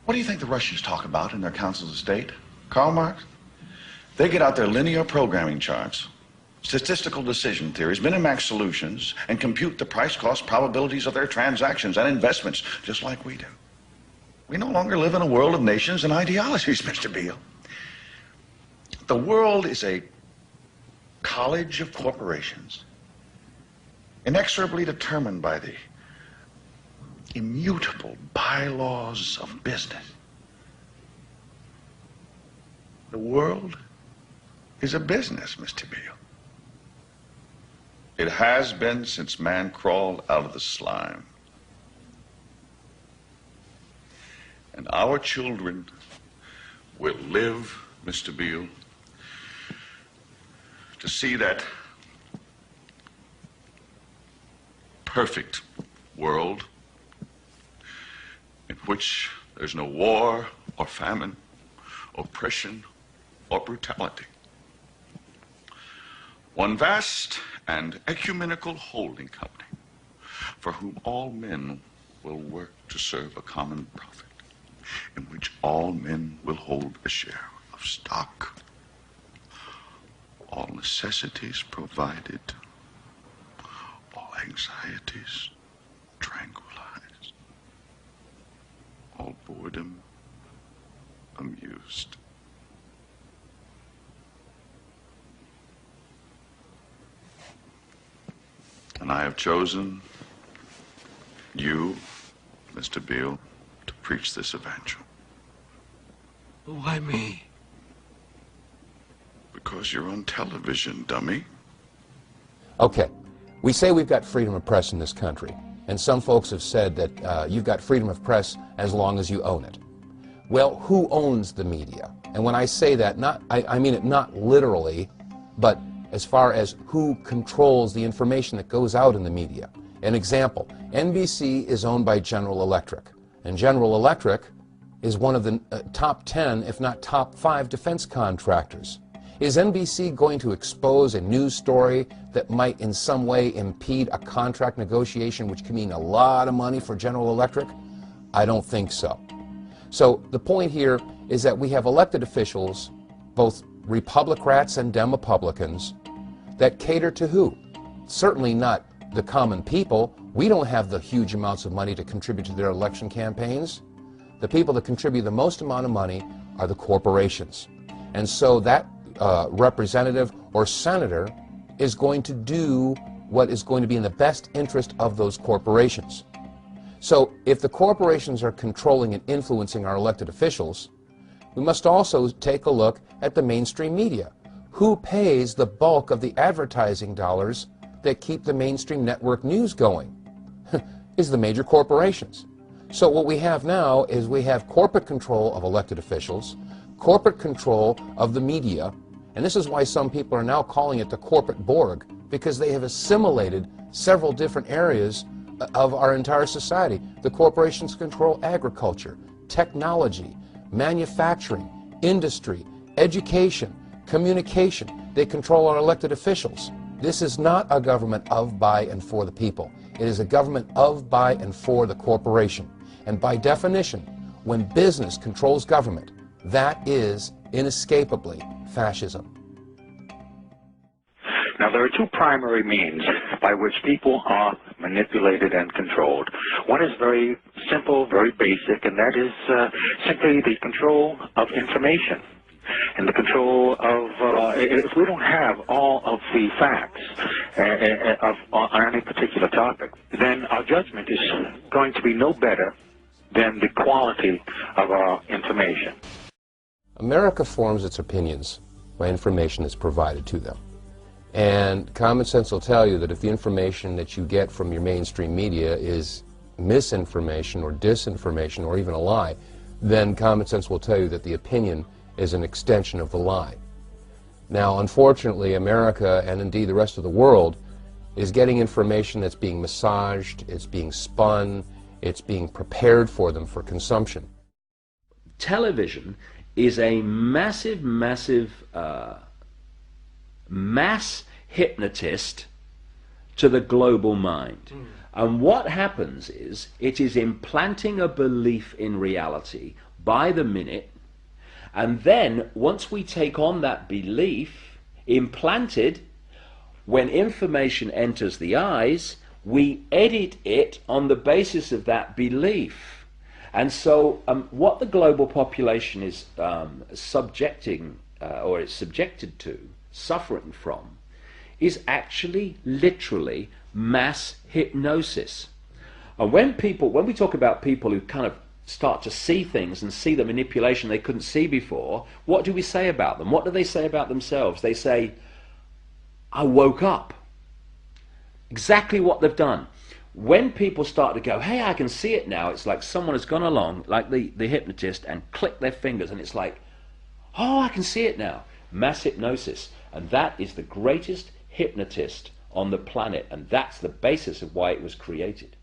Speaker 31: What do you think the Russians talk about in their councils of state? Karl Marx? They get out their linear programming charts, statistical decision theories, Minimax solutions, and compute the price-cost probabilities of their transactions and investments, just like we do. We no longer live in a world of nations and ideologies, Mr. Beale. The world is a college of corporations, inexorably determined by the immutable bylaws of business. The world is a business, Mr. Beale. It has been since man crawled out of the slime. And our children will live, Mr. Beale, to see that perfect world in which there's no war or famine, oppression or brutality. One vast and ecumenical holding company for whom all men will work to serve a common profit, in which all men will hold a share of stock, all necessities provided, all anxieties tranquilized, all boredom amused. And I have chosen you, Mr. Beale, to preach this evangel.
Speaker 4: Why me?
Speaker 31: Because you're on television, dummy.
Speaker 6: Okay, we say we've got freedom of press in this country, and some folks have said that you've got freedom of press as long as you own it. Well, who owns the media? And when I say that, I mean it not literally, but as far as who controls the information that goes out in the media. An example, NBC is owned by General Electric, and General Electric is one of the top 10, if not top 5 defense contractors. Is NBC going to expose a news story that might in some way impede a contract negotiation, which can mean a lot of money for General Electric? I don't think so. So the point here is that we have elected officials, both Republicrats and Demopublicans, that cater to who? Certainly not the common people. We don't have the huge amounts of money to contribute to their election campaigns. The people that contribute the most amount of money are the corporations. And so that representative or senator is going to do what is going to be in the best interest of those corporations. So if the corporations are controlling and influencing our elected officials, we must also take a look at the mainstream media. Who pays the bulk of the advertising dollars that keep the mainstream network news going? Is the major corporations. So what we have now is we have corporate control of elected officials, corporate control of the media, and this is why some people are now calling it the corporate Borg, because they have assimilated several different areas of our entire society. The corporations control agriculture, technology, manufacturing, industry, education, communication. They control our elected officials. This is not a government of, by, and for the people. It is a government of, by, and for the corporation. And by definition, when business controls government, that is inescapably fascism.
Speaker 7: Now, there are two primary means by which people are manipulated and controlled. One is very simple, very basic, and that is simply the control of information. And the control of, if we don't have all of the facts on any particular topic, then our judgment is going to be no better than the quality of our information.
Speaker 6: America forms its opinions by information that's provided to them. And common sense will tell you that if the information that you get from your mainstream media is misinformation or disinformation or even a lie, then common sense will tell you that the opinion is an extension of the lie. Now, unfortunately, America, and indeed the rest of the world, is getting information that's being massaged, it's being spun, it's being prepared for them for consumption.
Speaker 5: Television is a massive, massive mass hypnotist to the global mind. And what happens is, it is implanting a belief in reality by the minute, and then once we take on that belief implanted, when information enters the eyes, we edit it on the basis of that belief. And so what the global population is subjecting, or is subjected to, suffering from, is actually literally mass hypnosis. And when we talk about people who kind of start to see things and see the manipulation they couldn't see before, what do we say about them? What do they say about themselves? They say, I woke up. Exactly what they've done. When people start to go, hey, I can see it now, it's like someone has gone along, like the hypnotist, and clicked their fingers, and it's like, oh, I can see it now. Mass hypnosis. And that is the greatest hypnotist on the planet, and that's the basis of why it was created.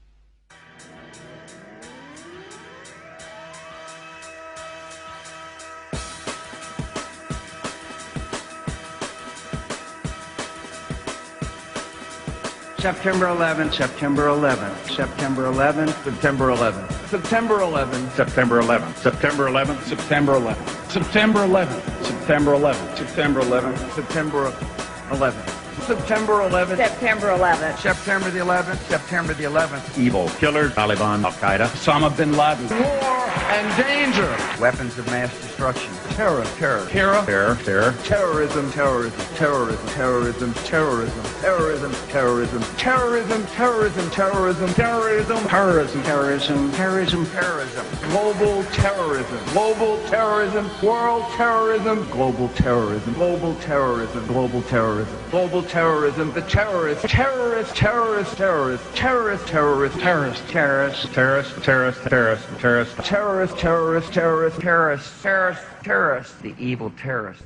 Speaker 15: September 11th, September 11th, September 11th, September 11th, September 11th, September 11th, September 11th, September 11th, September 11th, September 11th, September 11th, September 11th. September 11th.
Speaker 11: September 11th.
Speaker 15: September the 11th. September the 11th.
Speaker 12: Evil killers, Taliban, Al-Qaeda,
Speaker 15: Osama bin Laden.
Speaker 12: war and danger.
Speaker 15: Weapons of mass destruction. Terror.
Speaker 12: Terrorism,
Speaker 15: Terrorism. Terrorism. Terrorism. Terrorism. Terrorism. Terrorism. Terrorism. Terrorism. Terrorism. Terrorism. Terrorism. Terrorism. Terrorism. Terrorism. Terrorism. Global terrorism. Global terrorism. World terrorism. Global terrorism. Global terrorism. Global terrorism. Global terrorism. The terrorists. Terrorists. Terrorists. Terrorists. Terrorists. Terrorists. Terrorists. Terrorists.
Speaker 12: Terrorists, terrorists, terrorists, terrorists.
Speaker 15: Terrorists. Terrorists. Terrorists. Terrorists. Terrorists. Terrorists. The evil terrorists.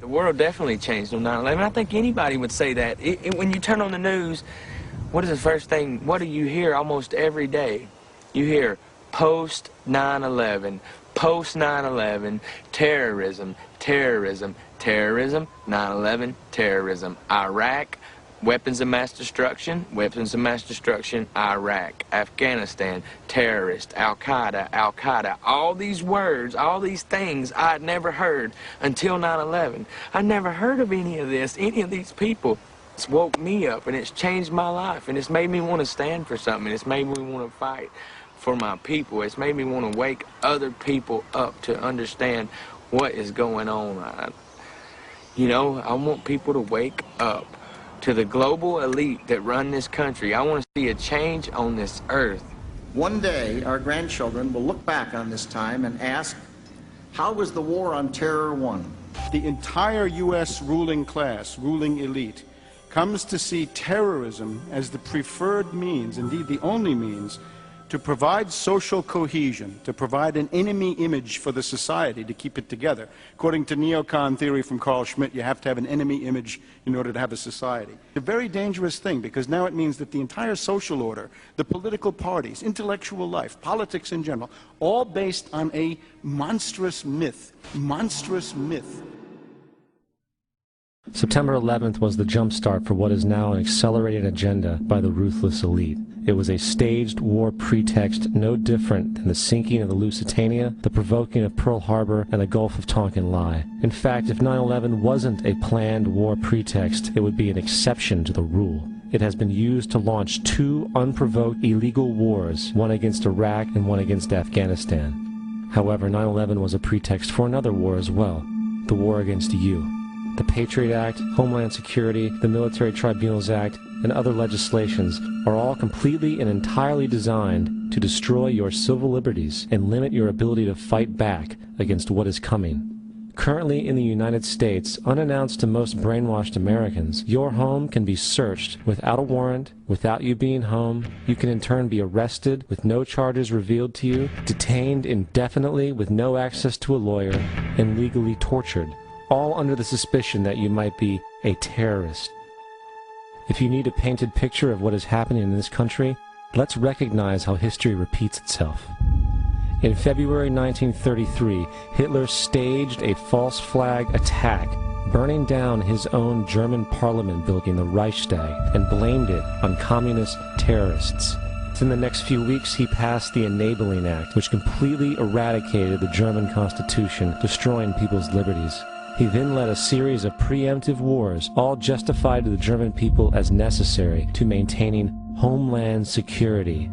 Speaker 13: The world definitely changed on 9/11. I think anybody would say that. When you turn on the news, what is the first thing? What do you hear almost every day? You hear post 9/11, post 9/11, terrorism, terrorism, terrorism, 9/11, terrorism, Iraq, weapons of mass destruction, Iraq, Afghanistan, terrorist, Al-Qaeda, all these words, all these things I had never heard until 9/11. I never heard of any of this, any of these people. It's woke me up, and it's changed my life, and it's made me want to stand for something. It's made me want to fight for my people. It's made me want to wake other people up to understand what is going on. You know, I want people to wake up to the global elite that run this country. I want to see a change on this earth.
Speaker 14: One day, our grandchildren will look back on this time and ask, how was the war on terror won?
Speaker 24: The entire U.S. ruling class, ruling elite, comes to see terrorism as the preferred means, indeed the only means, to provide social cohesion, to provide an enemy image for the society to keep it together. According to neocon theory from Carl Schmitt, you have to have an enemy image in order to have a society. It's a very dangerous thing, because now it means that the entire social order, the political parties, intellectual life, politics in general, all based on a monstrous myth. Monstrous myth.
Speaker 2: September 11th was the jumpstart for what is now an accelerated agenda by the ruthless elite. It was a staged war pretext no different than the sinking of the Lusitania, the provoking of Pearl Harbor, and the Gulf of Tonkin lie. In fact, if 9/11 wasn't a planned war pretext, it would be an exception to the rule. It has been used to launch 2 unprovoked illegal wars, one against Iraq and one against Afghanistan. However, 9/11 was a pretext for another war as well, the war against you. The Patriot Act, Homeland Security, the Military Tribunals Act, and other legislations are all completely and entirely designed to destroy your civil liberties and limit your ability to fight back against what is coming. Currently in the United States, unannounced to most brainwashed Americans, your home can be searched without a warrant, without you being home. You can in turn be arrested with no charges revealed to you, detained indefinitely with no access to a lawyer, and legally tortured, all under the suspicion that you might be a terrorist. If you need a painted picture of what is happening in this country, let's recognize how history repeats itself. In February 1933, Hitler staged a false flag attack, burning down his own German parliament building, the Reichstag, and blamed it on communist terrorists. In the next few weeks, he passed the Enabling Act, which completely eradicated the German Constitution, destroying people's liberties. He then led a series of preemptive wars, all justified to the German people as necessary to maintaining homeland security.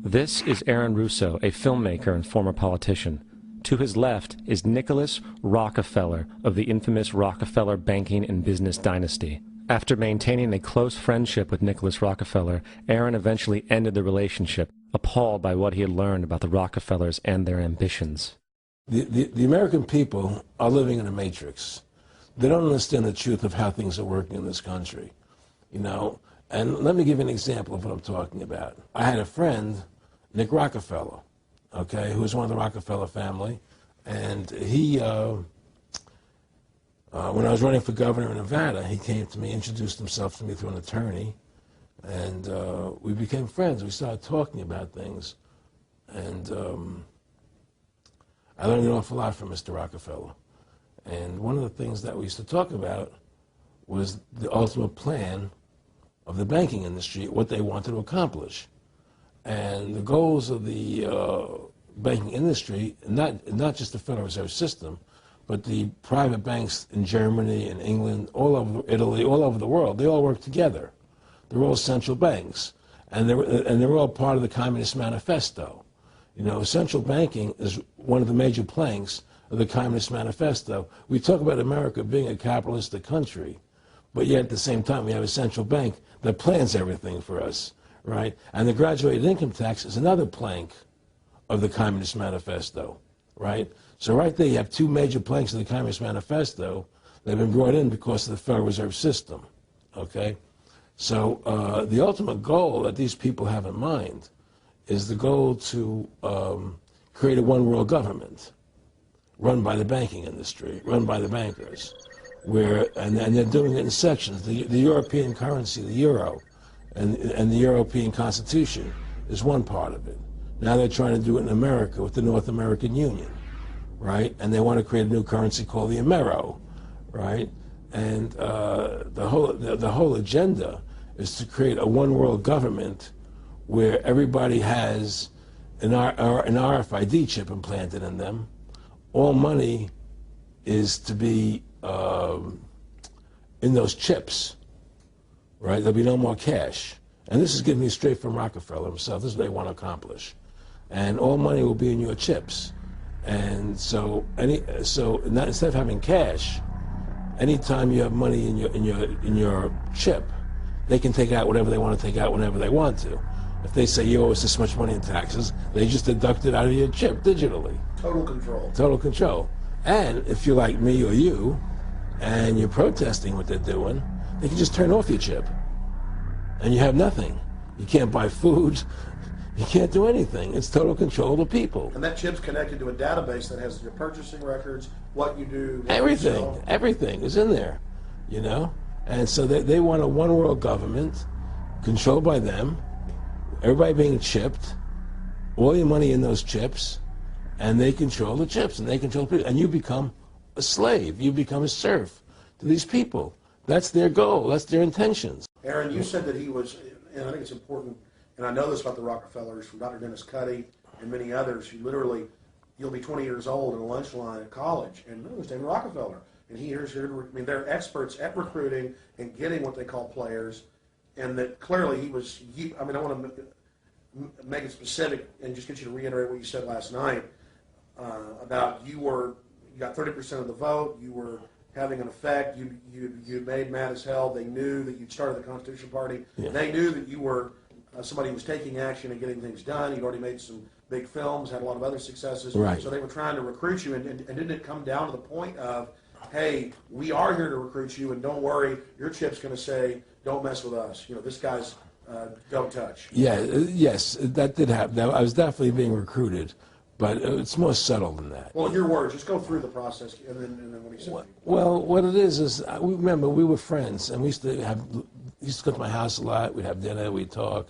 Speaker 2: This is Aaron Russo, a filmmaker and former politician. To his left is Nicholas Rockefeller of the infamous Rockefeller banking and business dynasty. After maintaining a close friendship with Nicholas Rockefeller, Aaron eventually ended the relationship, appalled by what he had learned about the Rockefellers and their ambitions.
Speaker 1: The American people are living in a matrix. They don't understand the truth of how things are working in this country, you know. And let me give you an example of what I'm talking about. I had a friend, Nick Rockefeller, okay, who was one of the Rockefeller family, and he, when I was running for governor in Nevada, he came to me, introduced himself to me through an attorney, and we became friends. We started talking about things, and I learned an awful lot from Mr. Rockefeller. And one of the things that we used to talk about was the ultimate plan of the banking industry, what they wanted to accomplish. And the goals of the banking industry, not just the Federal Reserve System, but the private banks in Germany and England, all over Italy, all over the world, they all work together. They're all central banks, and they're all part of the Communist Manifesto. You know, central banking is one of the major planks of the Communist Manifesto. We talk about America being a capitalistic country, but yet at the same time we have a central bank that plans everything for us, right? And the graduated income tax is another plank of the Communist Manifesto, right? So right there you have two major planks of the Communist Manifesto that have been brought in because of the Federal Reserve System, okay? So the ultimate goal that these people have in mind is the goal to create a one-world government run by the banking industry, run by the bankers, and they're doing it in sections. The European currency, the euro, and the European Constitution is one part of it. Now they're trying to do it in America with the North American Union, right? And they want to create a new currency called the Amero, right? And the whole agenda is to create a one-world government where everybody has an RFID chip implanted in them. All money is to be in those chips, right? There'll be no more cash. And this is giving me straight from Rockefeller himself. This is what they want to accomplish. And all money will be in your chips. And so instead of having cash, anytime you have money in your chip, they can take out whatever they want to take out whenever they want to. If they say you owe us this much money in taxes, they just deduct it out of your chip digitally.
Speaker 8: Total control.
Speaker 1: Total control. And if you're like me or you, and you're protesting what they're doing, they can just turn off your chip. And you have nothing. You can't buy food. You can't do anything. It's total control of the people.
Speaker 8: And that chip's connected to a database that has your purchasing records, what you do.
Speaker 1: Everything. Everything is in there, you know? And so they want a one-world government controlled by them, everybody being chipped, all your money in those chips, and they control the chips, and they control people. And you become a slave. You become a serf to these people. That's their goal. That's their intentions.
Speaker 8: Aaron, you said that he was, and I think it's important and I know this about the Rockefellers from Dr. Dennis Cuddy and many others who literally, you'll be 20 years old in a lunch line at college, and no, there's David Rockefeller. And here's here. I mean, they're experts at recruiting and getting what they call players, and that clearly he was. I mean, I want to make it specific and just get you to reiterate what you said last night about you got 30% of the vote. You were having an effect. You made mad as hell. They knew that you'd started the Constitution Party.
Speaker 1: Yeah.
Speaker 8: They knew that you were somebody who was taking action and getting things done. You'd already made some big films, had a lot of other successes.
Speaker 1: Right.
Speaker 8: So they were trying to recruit you, and didn't it come down to the point of, hey, we are here to recruit you, and don't worry, your chip's going to say, don't mess with us. You know, this guy's don't touch.
Speaker 1: Yeah, yes, that did happen. Now, I was definitely being recruited, but it's more subtle than that.
Speaker 8: Well, in your words, just go through the process, and then what he said.
Speaker 1: Well, what it is remember, we were friends, and we used to go to my house a lot. We'd have dinner, we'd talk,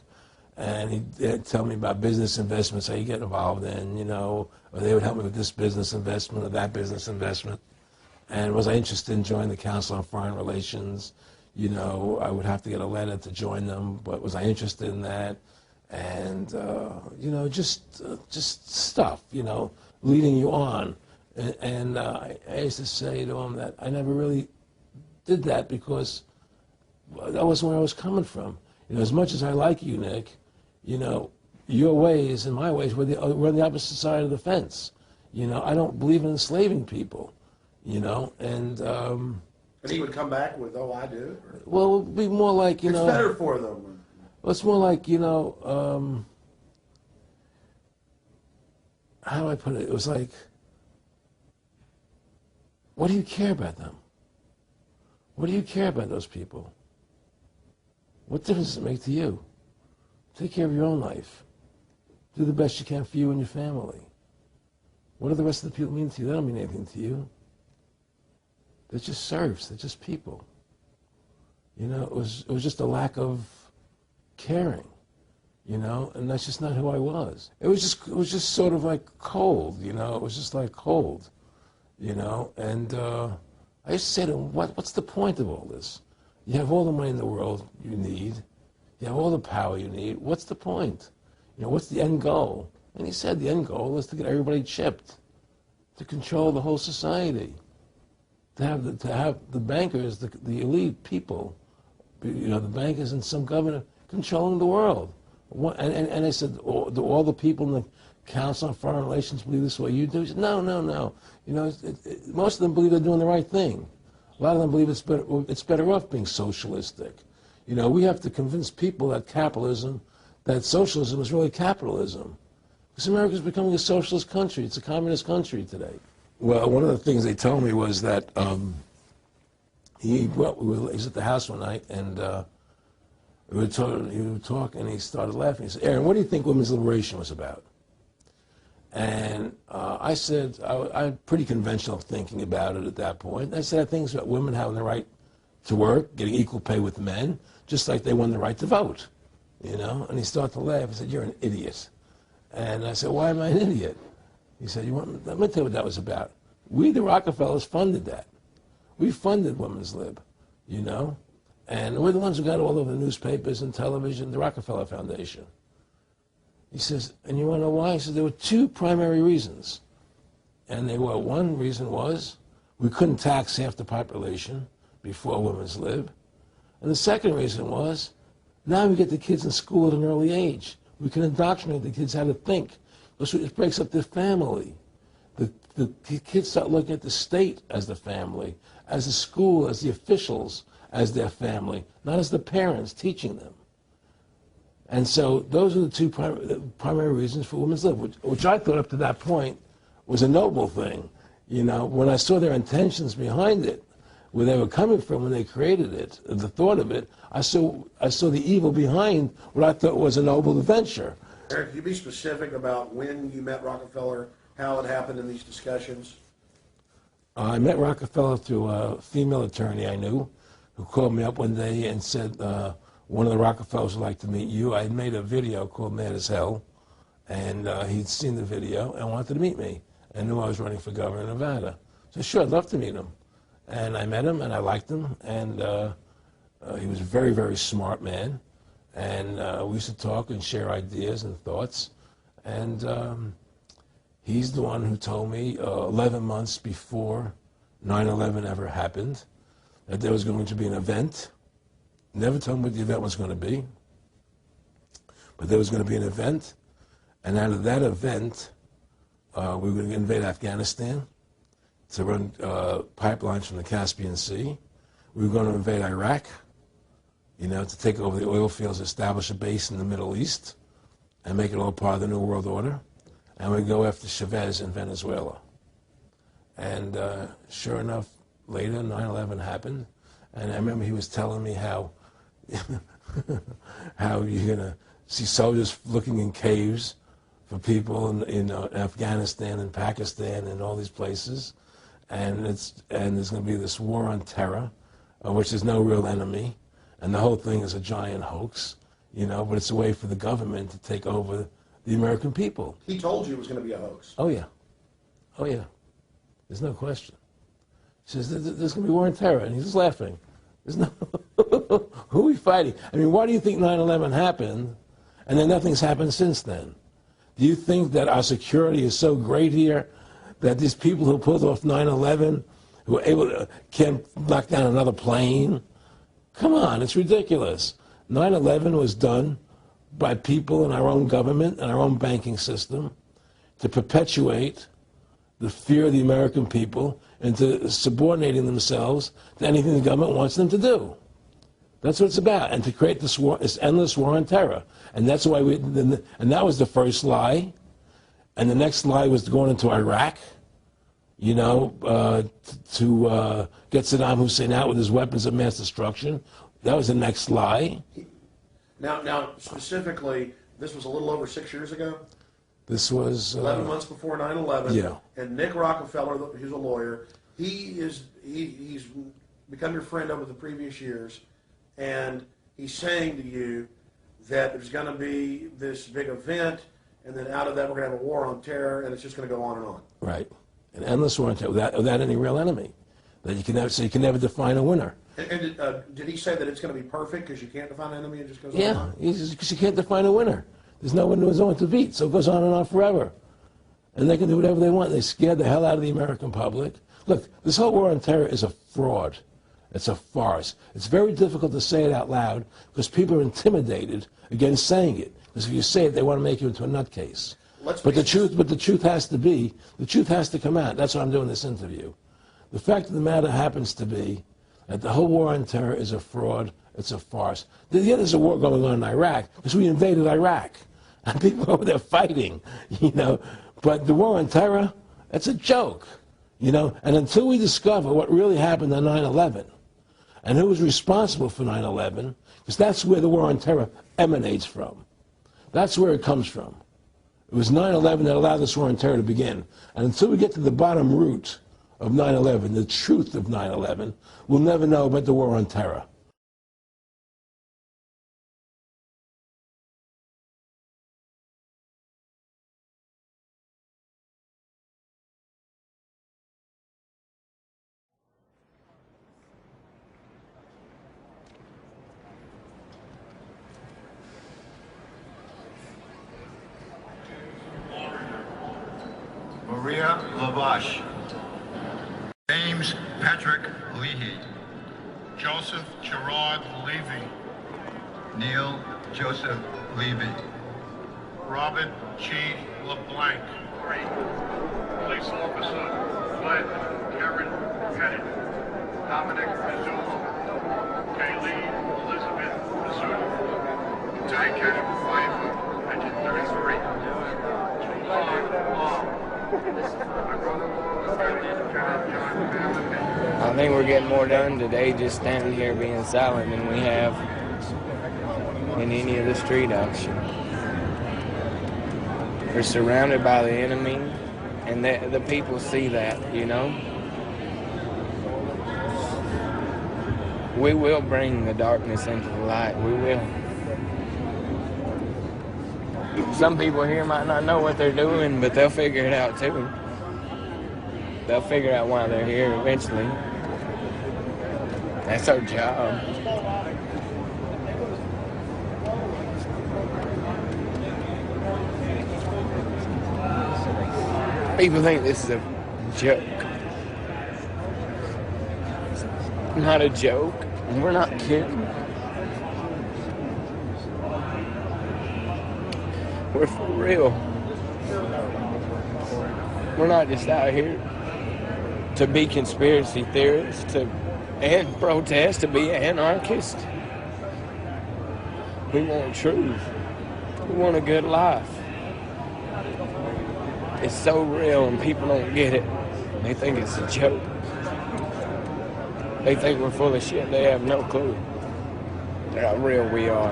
Speaker 1: and he'd tell me about business investments, how you get involved in, you know, or they would help me with this business investment or that business investment. And was I interested in joining the Council on Foreign Relations? You know, I would have to get a letter to join them, but was I interested in that? And, you know, just stuff, you know, leading you on. And I used to say to him that I never really did that because that wasn't where I was coming from. You know, as much as I like you, Nick, you know, your ways and my ways, we're on the opposite side of the fence. You know, I don't believe in enslaving people, you know, and
Speaker 8: he would come back with, oh, I do? Or?
Speaker 1: Well, it would be more like, you know.
Speaker 8: It's better for them.
Speaker 1: Well, it's more like, you know, how do I put it? It was like, what do you care about them? What do you care about those people? What difference does it make to you? Take care of your own life. Do the best you can for you and your family. What do the rest of the people mean to you? They don't mean anything to you. They're just serfs. They're just people. You know, it was just a lack of caring, you know, and that's just not who I was. It was just sort of like cold, you know. It was just like cold, you know. And I used to say to him, what's the point of all this? You have all the money in the world you need. You have all the power you need. What's the point? You know, what's the end goal? And he said the end goal is to get everybody chipped, to control the whole society, to have the bankers, the elite people, you know, the bankers and some governor controlling the world. And I said, do all the people in the Council on Foreign Relations believe this way you do? He said, no. You know, most of them believe they're doing the right thing. A lot of them believe it's better off being socialistic. You know, we have to convince people that socialism is really capitalism. Because America's becoming a socialist country. It's a communist country today. Well, one of the things they told me was that he was at the house one night, and he would talk, and he started laughing. He said, Aaron, what do you think women's liberation was about? And I said, I had pretty conventional thinking about it at that point. I said, I think it's about women having the right to work, getting equal pay with men, just like they won the right to vote, you know? And he started to laugh. He said, you're an idiot. And I said, why am I an idiot? He said, let me tell you what that was about. We, the Rockefellers, funded that. We funded Women's Lib, you know? And we're the ones who got all over the newspapers and television, the Rockefeller Foundation. He says, and you want to know why? He says, there were two primary reasons. And they were, one reason was we couldn't tax half the population before Women's Lib. And the second reason was, now we get the kids in school at an early age. We can indoctrinate the kids how to think. It breaks up their family. The kids start looking at the state as the family, as the school, as the officials, as their family, not as the parents teaching them. And so those are the two primary reasons for Women's Lib, which I thought up to that point was a noble thing. You know, when I saw their intentions behind it, where they were coming from when they created it, the thought of it, I saw the evil behind what I thought was a noble venture.
Speaker 8: Eric, can you be specific about when you met Rockefeller, how it happened in these discussions?
Speaker 1: I met Rockefeller through a female attorney I knew who called me up one day and said, one of the Rockefellers would like to meet you. I had made a video called Mad as Hell, and he'd seen the video and wanted to meet me and knew I was running for governor of Nevada. So sure, I'd love to meet him. And I met him, and I liked him, and he was a very, very smart man. And we used to talk and share ideas and thoughts. And he's the one who told me 11 months before 9/11 ever happened that there was going to be an event. Never told me what the event was going to be, but there was going to be an event. And out of that event, we were going to invade Afghanistan to run pipelines from the Caspian Sea. We were going to invade Iraq, you know, to take over the oil fields, establish a base in the Middle East, and make it all part of the New World Order. And we'd go after Chavez in Venezuela. And sure enough, later, 9/11 happened. And I remember he was telling me how how you're going to see soldiers looking in caves for people in Afghanistan and Pakistan and all these places. And there's going to be this war on terror, which is no real enemy. And the whole thing is a giant hoax, you know, but it's a way for the government to take over the American people.
Speaker 8: He told you it was going to be a hoax.
Speaker 1: Oh, yeah. Oh, yeah. There's no question. He says, there's going to be war on terror. And he's just laughing. There's no... Who are we fighting? I mean, why do you think 9/11 happened and then nothing's happened since then? Do you think that our security is so great here that these people who pulled off 9/11, who were able to, can't knock down another plane? Come on, it's ridiculous. 9/11 was done by people in our own government and our own banking system to perpetuate the fear of the American people into subordinating themselves to anything the government wants them to do. That's what it's about, and to create this war, this endless war on terror. And that's why and that was the first lie. And the next lie was going into Iraq, you know, to get Saddam Hussein out with his weapons of mass destruction. That was the next lie.
Speaker 8: Now, specifically, this was a little over 6 years ago.
Speaker 1: This was
Speaker 8: 11 months before 9/11.
Speaker 1: Yeah.
Speaker 8: And Nick Rockefeller, who's a lawyer, he's become your friend over the previous years, and he's saying to you that there's going to be this big event, and then out of that we're going to have a war on terror, and it's just going to go on and on. Right.
Speaker 1: An endless war on terror without any real enemy. That you can never, so you can never define a winner.
Speaker 8: And did he say that it's going to be perfect because you can't define an enemy and it just goes on?
Speaker 1: Yeah, because you can't define a winner. There's no one to beat, so it goes on and on forever. And they can do whatever they want. They scared the hell out of the American public. Look, this whole war on terror is a fraud. It's a farce. It's very difficult to say it out loud because people are intimidated against saying it. Because if you say it, they want to make you into a nutcase. But the truth has to come out. That's why I'm doing this interview. The fact of the matter happens to be that the whole war on terror is a fraud. It's a farce. Yeah, there's a war going on in Iraq because we invaded Iraq. And people over there fighting, you know. But the war on terror, that's a joke, you know. And until we discover what really happened on 9/11 and who was responsible for 9/11, because that's where the war on terror emanates from. That's where it comes from. It was 9/11 that allowed this war on terror to begin. And until we get to the bottom root of 9/11, the truth of 9/11, we'll never know about the war on terror.
Speaker 3: Maria Lavash. James Patrick Leahy. Joseph Gerard Levy. Neil Joseph Levy. Robert G. LeBlanc. Police Officer Glenn Karen Pettit. Dominic Mizuno. Kayleen Elizabeth Mizuno. Lieutenant Fireman, Engine 33.
Speaker 13: I think we're getting more done today just standing here being silent than we have in any of the street action. We're surrounded by the enemy, and the people see that, you know. We will bring the darkness into the light. We will. Some people here might not know what they're doing, but they'll figure it out too. They'll figure out why they're here eventually. That's our job. People think this is a joke. It's not a joke. We're not kidding. We're for real. We're not just out here to be conspiracy theorists, and protest, to be anarchists. We want truth. We want a good life. It's so real and people don't get it. They think it's a joke. They think we're full of shit. They have no clue how real we are.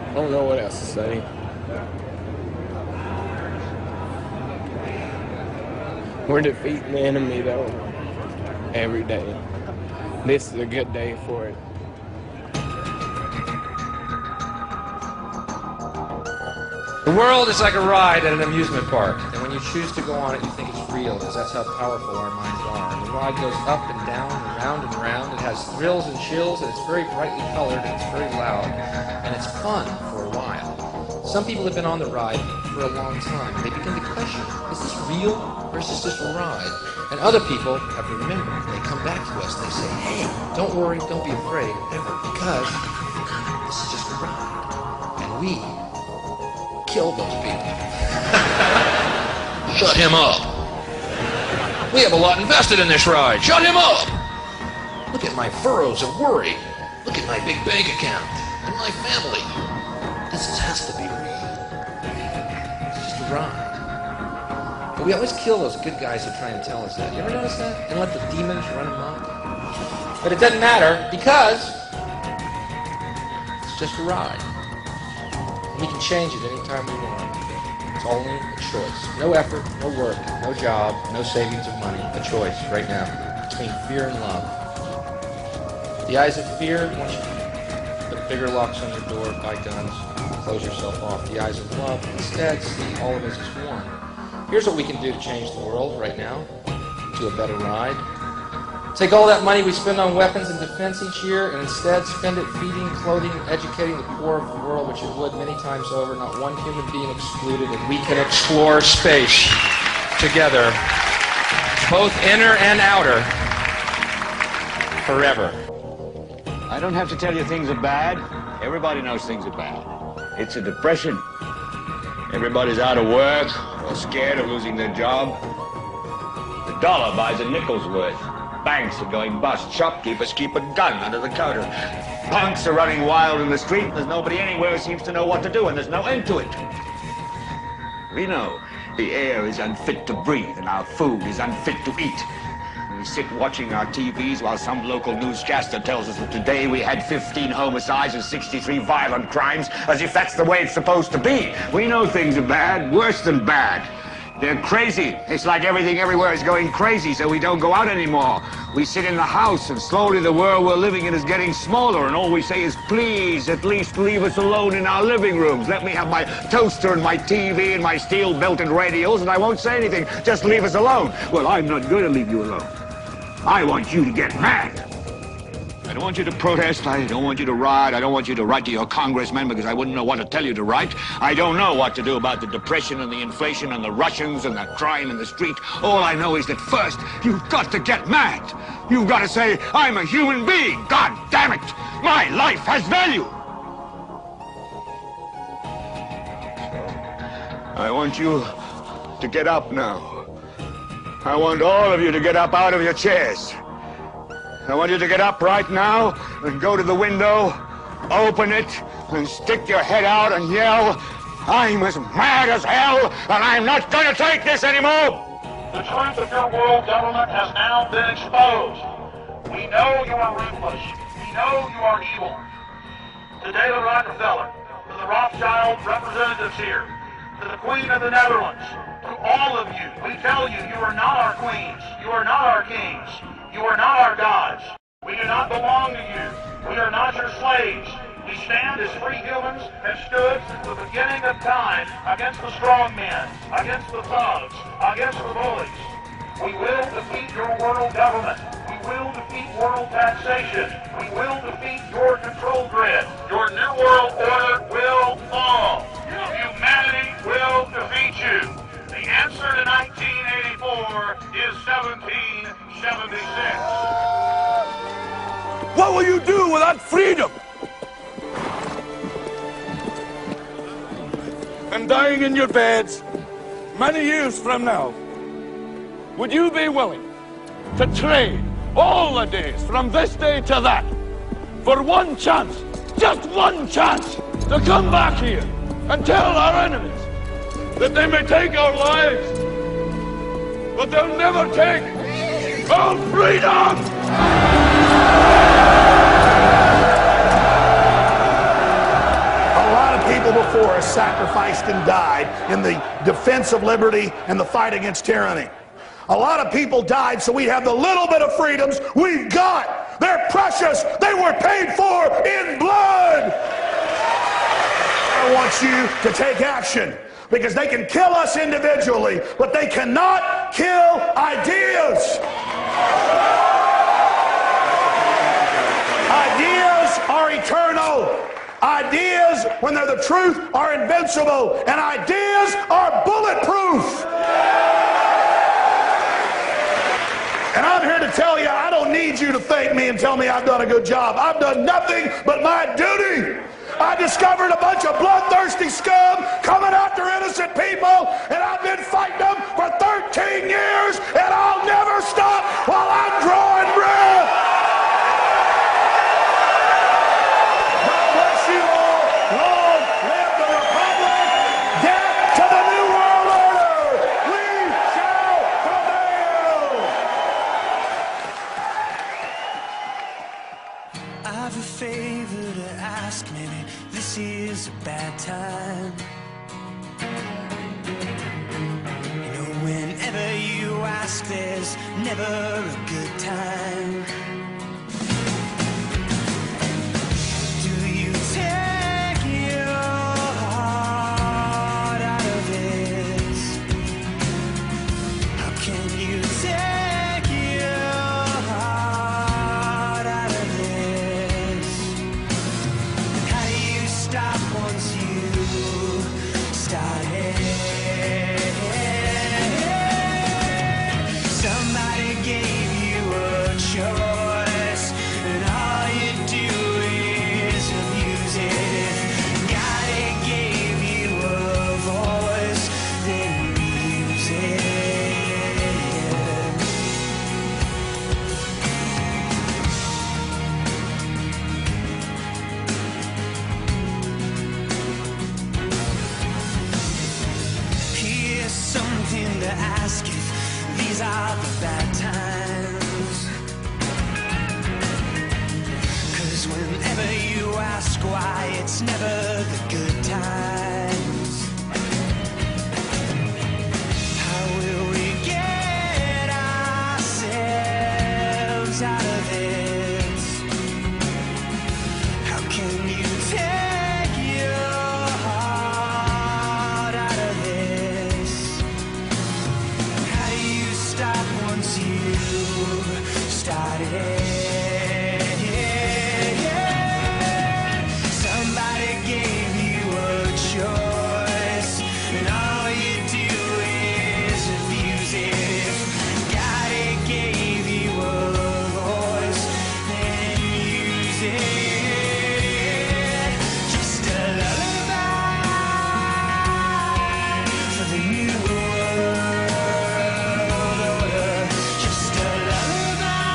Speaker 13: I don't know what else to say. We're defeating the enemy, though, every day. This is a good day for it.
Speaker 9: The world is like a ride at an amusement park, and when you choose to go on it, you think it's real, because that's how powerful our minds are. And the ride goes up and down and round and round. It has thrills and chills, and it's very brightly colored, and it's very loud, and it's fun for a while. Some people have been on the ride for a long time, and they begin to question, is this real, or is this just a ride? And other people have remembered, and they come back to us, and they say, hey, don't worry, don't be afraid, ever, because this is just a ride, and we kill those people. Shut him up. We have a lot invested in this ride. Shut him up. Look at my furrows of worry. Look at my big bank account and my family. This has to be real. It's just a ride. But we always kill those good guys who try and tell us that. You ever notice that? And let the demons run amok? But it doesn't matter because it's just a ride. We can change it anytime we want. It's only a choice. No effort, no work, no job, no savings of money. A choice right now between fear and love. The eyes of fear want you to put bigger locks on your door, buy guns, close yourself off. The eyes of love instead see all of us as one. Here's what we can do to change the world right now to a better ride. Take all that money we spend on weapons and defense each year and instead spend it feeding, clothing, and educating the poor of the world, which it would many times over, not one human being excluded, and we can explore space together, both inner and outer, forever.
Speaker 11: I don't have to tell you things are bad. Everybody knows things are bad. It's a depression. Everybody's out of work or scared of losing their job. The dollar buys a nickel's worth. Banks are going bust. Shopkeepers keep a gun under the counter. Punks are running wild in the street. There's nobody anywhere who seems to know what to do, and there's no end to it. We know the air is unfit to breathe, and our food is unfit to eat. We sit watching our TVs while some local newscaster tells us that today we had 15 homicides and 63 violent crimes, as if that's the way it's supposed to be. We know things are bad, worse than bad. They're crazy. It's like everything everywhere is going crazy, so we don't go out anymore. We sit in the house, and slowly the world we're living in is getting smaller, and all we say is, please, at least leave us alone in our living rooms. Let me have my toaster and my TV and my steel-belted radios, and I won't say anything. Just leave us alone. Well, I'm not going to leave you alone. I want you to get mad. I don't want you to protest. I don't want you to riot. I don't want you to write to your congressman because I wouldn't know what to tell you to write. I don't know what to do about the depression and the inflation and the Russians and the crime in the street. All I know is that first, you've got to get mad. You've got to say, I'm a human being. God damn it. My life has value. I want you to get up now. I want all of you to get up out of your chairs. I want you to get up right now and go to the window, open it, and stick your head out and yell, I'm as mad as hell, and I'm not going to take this anymore!
Speaker 16: The truth of your world government has now been exposed. We know you are ruthless. We know you are evil. To David Rockefeller, to the Rothschild representatives here, to the Queen of the Netherlands, to all of you, we tell you, you are not our queens. You are not our kings. You are not our gods. We do not belong to you. We are not your slaves. We stand as free humans, have stood since the beginning of time against the strong men, against the thugs, against the bullies. We will defeat your world government. We will defeat world taxation. We will defeat your control grid. Your new world order will fall. Humanity
Speaker 4: What will you do without freedom? And dying in your beds many years from now, would you be willing to trade all the days from this day to that for one chance, just one chance, to come back here and tell our enemies that they may take our lives, but they'll never take our freedom!
Speaker 31: A lot of people before us sacrificed and died in the defense of liberty and the fight against tyranny. A lot of people died so we have the little bit of freedoms we've got. They're precious. They were paid for in blood. I want you to take action, because they can kill us individually, but they cannot kill ideas. Ideas are eternal. Ideas, when they're the truth, are invincible. And ideas are bulletproof. And I'm here to tell you, I don't need you to thank me and tell me I've done a good job. I've done nothing but my duty. I discovered a bunch of bloodthirsty scum coming after innocent people, and I've been fighting them for 13 years, and I'll never stop while I'm drawing breath. God bless you all. Long live the Republic. Death to the New World Order. We shall prevail.
Speaker 17: I've a favor to ask, maybe this is a bad time. You know, whenever you ask, there's never a good time. Do you take your heart out of this? How can you take your heart out of this? How do you stop once you started? Somebody gave you a choice, and all you do is abuse it. God gave you a voice, then use it. Here's something to ask if these are the bad times. 'Cause whenever you ask why, it's never the good times. How will we get ourselves out of this? How can you take your heart out of this? How do you stop once you started? Somebody gave you a choice, and all you do is abuse it. If God gave you a voice, then use it. Just a lullaby for the new world order. Just a lullaby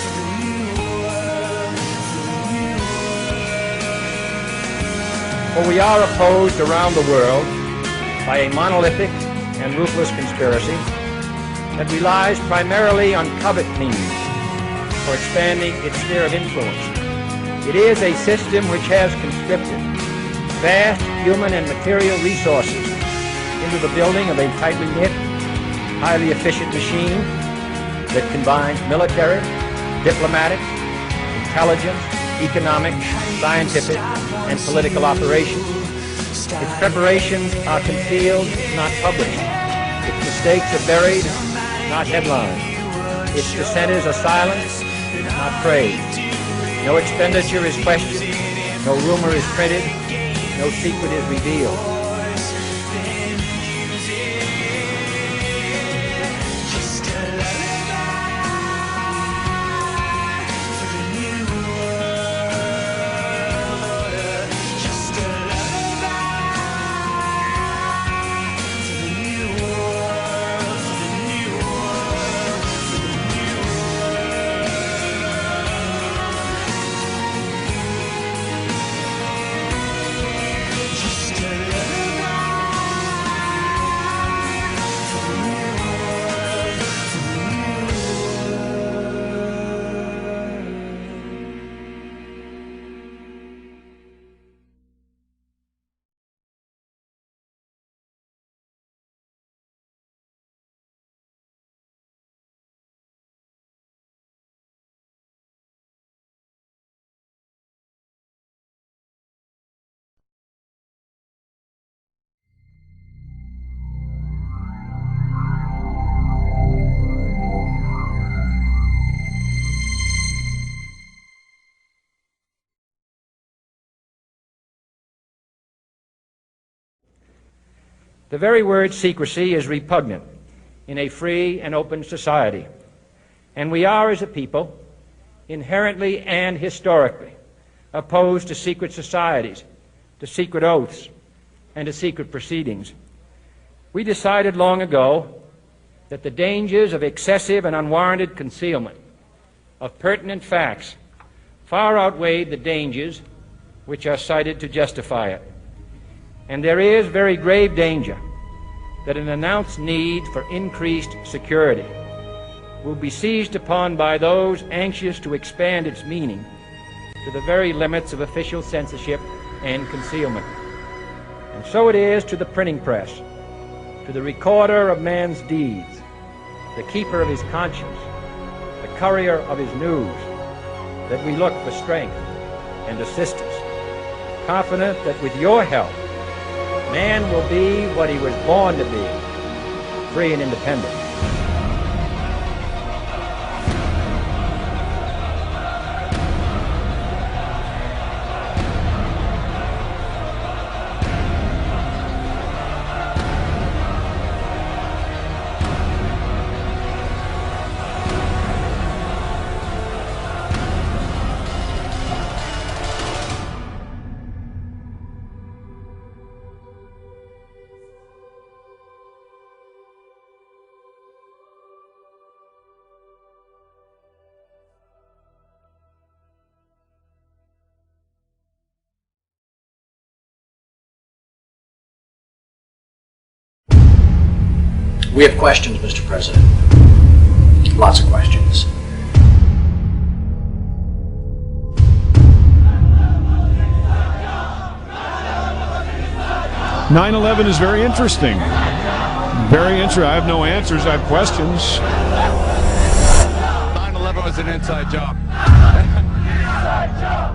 Speaker 17: for the new world, for the new
Speaker 12: For we are opposed around the world by a monolithic and ruthless conspiracy that relies primarily on covert means for expanding its sphere of influence. It is a system which has conscripted vast human and material resources into the building of a tightly knit, highly efficient machine that combines military, diplomatic, intelligence, economic, scientific, and political operations. Its preparations are concealed, not published. Its mistakes are buried, not headlined. Its dissenters are silenced, not praised. No expenditure is questioned, no rumor is printed, no secret is revealed. The very word secrecy is repugnant in a free and open society, and we are, as a people, inherently and historically opposed to secret societies, to secret oaths, and to secret proceedings. We decided long ago that the dangers of excessive and unwarranted concealment of pertinent facts far outweighed the dangers which are cited to justify it. And there is very grave danger that an announced need for increased security will be seized upon by those anxious to expand its meaning to the very limits of official censorship and concealment. And so it is to the printing press, to the recorder of man's deeds, the keeper of his conscience, the courier of his news, that we look for strength and assistance, confident that with your help, man will be what he was born to be, free and independent.
Speaker 10: We have questions, Mr. President. Lots of questions.
Speaker 18: "9/11 is very interesting. Very interesting. I have no answers. I have questions.
Speaker 19: 9/11 was an inside job. Inside job.